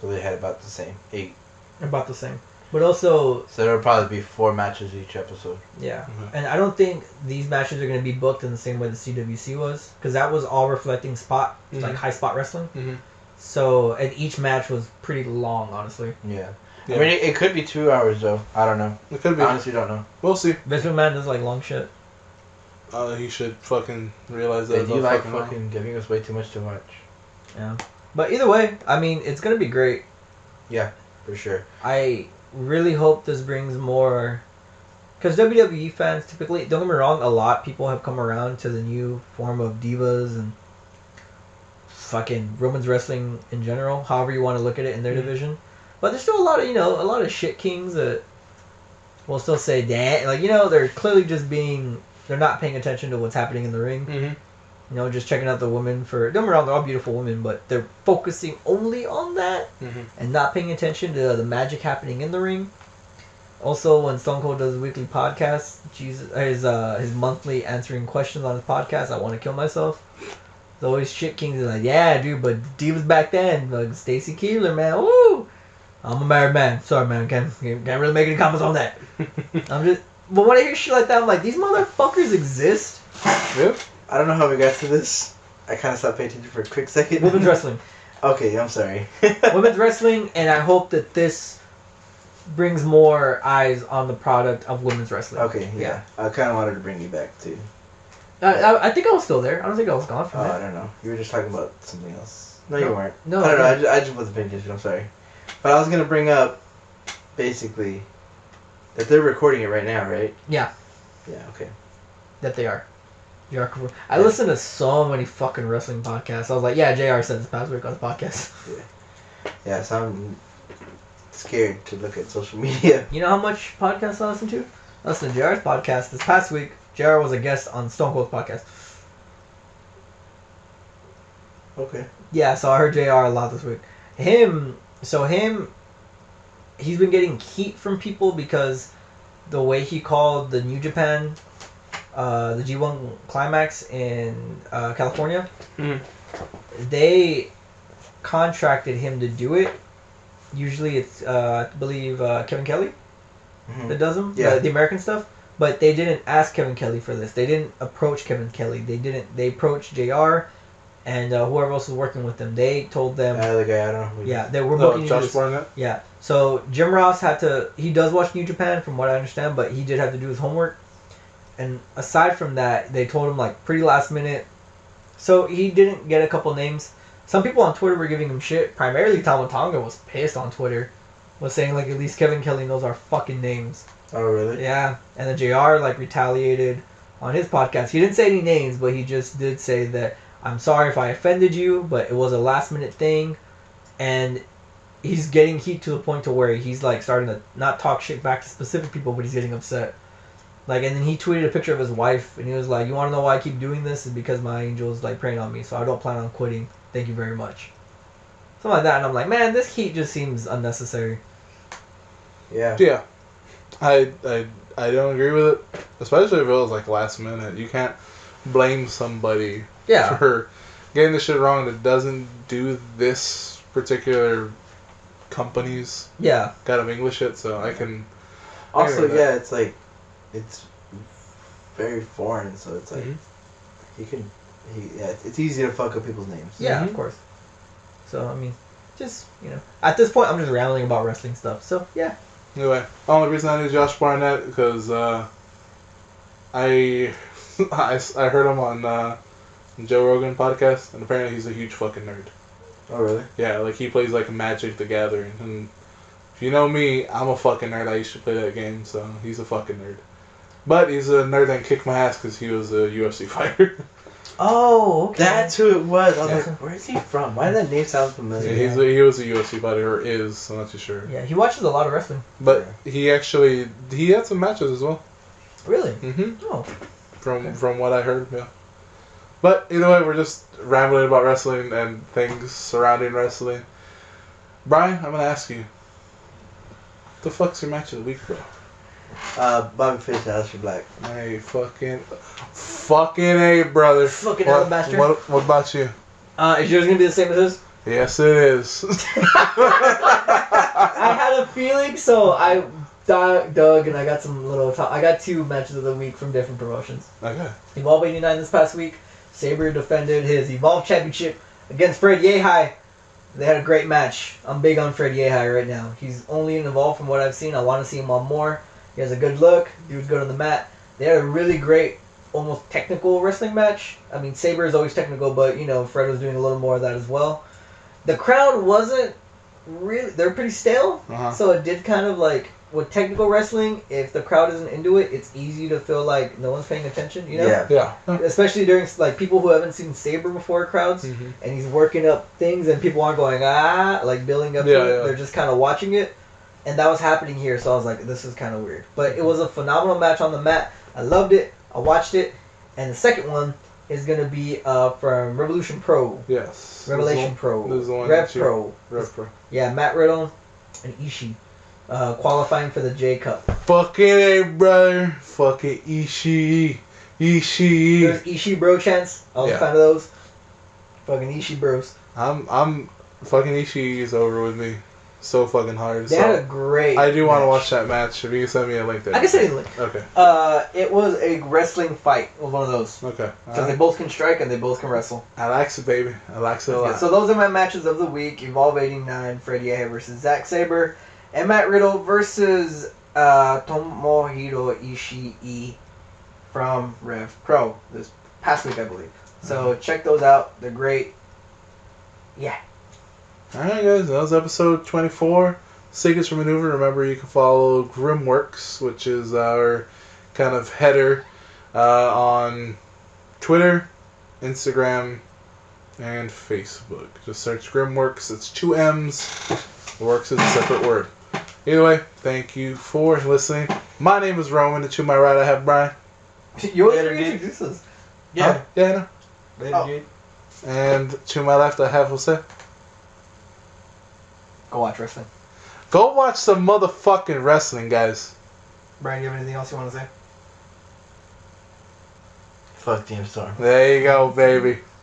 So they had about the same 8. About the same. But also, So there would probably be 4 matches each episode. yeah. Mhm. And I don't think these matches are going to be booked in the same way the CWC was, because that was all reflecting spot, like Mhm. high spot wrestling. Mm-hmm. So, and each match was pretty long, honestly. Yeah. Yeah. I mean, it could be 2 hours though. I don't know. It could be. I honestly don't know. We'll see. Vince McMahon does like long shit. He should fucking realize that. They it's do all like wrong. fucking giving us way too much to watch. Yeah. But either way, I mean, it's going to be great. For sure. I really hope this brings more, because WWE fans typically, don't get me wrong, a lot of people have come around to the new form of divas and fucking women's wrestling in general, however you want to look at it in their Mhm. division. But there's still a lot of, a lot of shit kings that will still say that, like, they're clearly just they're not paying attention to what's happening in the ring. Mm-hmm. Just checking out the women for, don't get me wrong, they're all beautiful women, but they're focusing only on that Mm-hmm. and not paying attention to the magic happening in the ring. Also, when Stone Cold does a weekly podcast, his monthly answering questions on his podcast, I want to kill myself. There's always shit kings like, yeah, dude, but divas back then, like Stacy Keibler, man, woo! I'm a married man. Sorry, man, can't really make any comments on that. But when I hear shit like that, I'm like, these motherfuckers exist. Yep. I don't know how we got to this. I kind of stopped paying attention for a quick second. Women's wrestling. Okay, I'm sorry. Women's wrestling, and I hope that this brings more eyes on the product of women's wrestling. Okay, yeah. I kind of wanted to bring you back too. I think I was still there. I don't think I was gone from Oh, I that. don't know. You were just talking about something else. No, No. you weren't. No, I don't know. no. I just wasn't paying attention. I'm sorry. But I was going to bring up, basically, that they're recording it right now, right? Yeah, Yeah, okay. that they are. I listen to so many fucking wrestling podcasts. I was like, yeah, JR said this past week on the podcast. Yeah, so I'm scared to look at social media. You know how much podcasts I listen to? I listened to JR's podcast this past week. JR was a guest on Stone Cold's podcast. Okay. Yeah, so I heard JR a lot this week. He's been getting heat from people because the way he called the New Japan, the G1 Climax in California, Mhm. they contracted him to do it. Usually it's, I believe, Kevin Kelly Mhm. that does them, Yeah. the American stuff. But they didn't ask Kevin Kelly for this. They didn't approach Kevin Kelly. They approached JR and whoever else was working with them. They told them, The guy, I don't know who. yeah, they were booking you to Josh this. Barnett. Yeah. So Jim Ross he does watch New Japan from what I understand, but he did have to do his homework. And aside from that, they told him like pretty last minute. So he didn't get a couple names. Some people on Twitter were giving him shit. Primarily Tama Tonga was pissed on Twitter. Was saying like at least Kevin Kelly knows our fucking names. Oh, really? Yeah. And then JR like retaliated on his podcast. He didn't say any names, but he just did say that I'm sorry if I offended you, but it was a last minute thing. And he's getting heat to the point to where he's like starting to not talk shit back to specific people, but he's getting upset. Like, and then he tweeted a picture of his wife, and he was like, "You want to know why I keep doing this? Is because my angel is like praying on me, so I don't plan on quitting. Thank you very much." Something like that, and I'm like, man, this heat just seems unnecessary. Yeah. Yeah. I don't agree with it, especially if it was like last minute. You can't blame somebody Yeah, for getting the shit wrong that doesn't do this particular company's yeah, kind of English shit. So I can. Also, with that. yeah, it's like, it's very foreign, so it's like, Mhm. it's easy to fuck up people's names. yeah, Mhm. of course. So I mean, just at this point, I'm just rambling about wrestling stuff. So yeah, Anyway, only reason I knew Josh Barnett because I heard him on Joe Rogan podcast, and apparently he's a huge fucking nerd. Oh, really? Yeah, like he plays like Magic the Gathering, and if you know me, I'm a fucking nerd. I used to play that game, so he's a fucking nerd. But he's a nerd that kicked my ass because he was a UFC fighter. Oh, okay. That's who it was. I was Yeah. like, where is he from? Why does that name sound Yeah, familiar? he was a UFC fighter, or is. I'm not too sure. Yeah, he watches a lot of wrestling. But he had some matches as well. Really? Mm-hmm. Oh. From what I heard, yeah. But either way, we're just rambling about wrestling and things surrounding wrestling. Brian, I'm gonna ask you, what the fuck's your match of the week, bro? Babyface Aleister Black. Hey, fucking A, brother. Fucking what, alabaster. what about you? Is yours gonna be the same as his? Yes, it is. I had a feeling, so I dug and I got some little. I got 2 matches of the week from different promotions. Okay. Evolve 89 this past week. Sabre defended his Evolve Championship against Fred Yehai. They had a great match. I'm big on Fred Yehai right now. He's only in Evolve from what I've seen. I want to see him on more. He has a good look. Dude's good on the mat. They had a really great, almost technical wrestling match. I mean, Sabre is always technical, but, Fred was doing a little more of that as well. The crowd wasn't really... They're pretty stale. Uh-huh. So it did kind of like... With technical wrestling, if the crowd isn't into it, it's easy to feel like no one's paying attention, Yeah. Yeah. Especially during, like, people who haven't seen Sabre before crowds, Mhm. and he's working up things, and people aren't going, like, building up to Yeah, it. yeah. They're just kind of watching it. And that was happening here, so I was like, this is kind of weird. But it was a phenomenal match on the mat. I loved it. I watched it. And the second one is going to be from Revolution Pro. Yes. Revelation Pro. This is the one Rev that you- Pro. Rev Pro. Yeah, Matt Riddle and Ishii. Qualifying for the J Cup. Fucking A, brother. Fucking Ishii. Ishii. There's Ishii bro chants. I was Yeah. a fan of those. Fucking Ishii bros. I'm fucking Ishii is over with me. So fucking hard. They So had a great I do want to match. watch that match. If you can send me a link there. I can send you the link. Okay. It was a wrestling fight. It was one of those. Okay. Because they both can strike and they both can wrestle. I like it, baby. I like it a Yeah, lot. so those are my matches of the week. Evolve 89, Fred Yehi versus Zack Sabre. And Matt Riddle versus Tomohiro Ishii from Rev Pro. This past week, I believe. So check those out. They're great. Yeah. Alright, guys. That was episode 24. Signature Maneuver. Remember, you can follow Grimworks, which is our kind of header on Twitter, Instagram, and Facebook. Just search Grimworks. It's 2 M's. Works is a separate word. Either way, thank you for listening. My name is Roman, and to my right I have Brian. You always Later, dude. introduce us. Yeah, I know. Later, Oh. dude. And to my left I have Jose. Go watch wrestling. Go watch some motherfucking wrestling, guys. Brian, you have anything else you want to say? Fuck Team Storm. There you go, baby.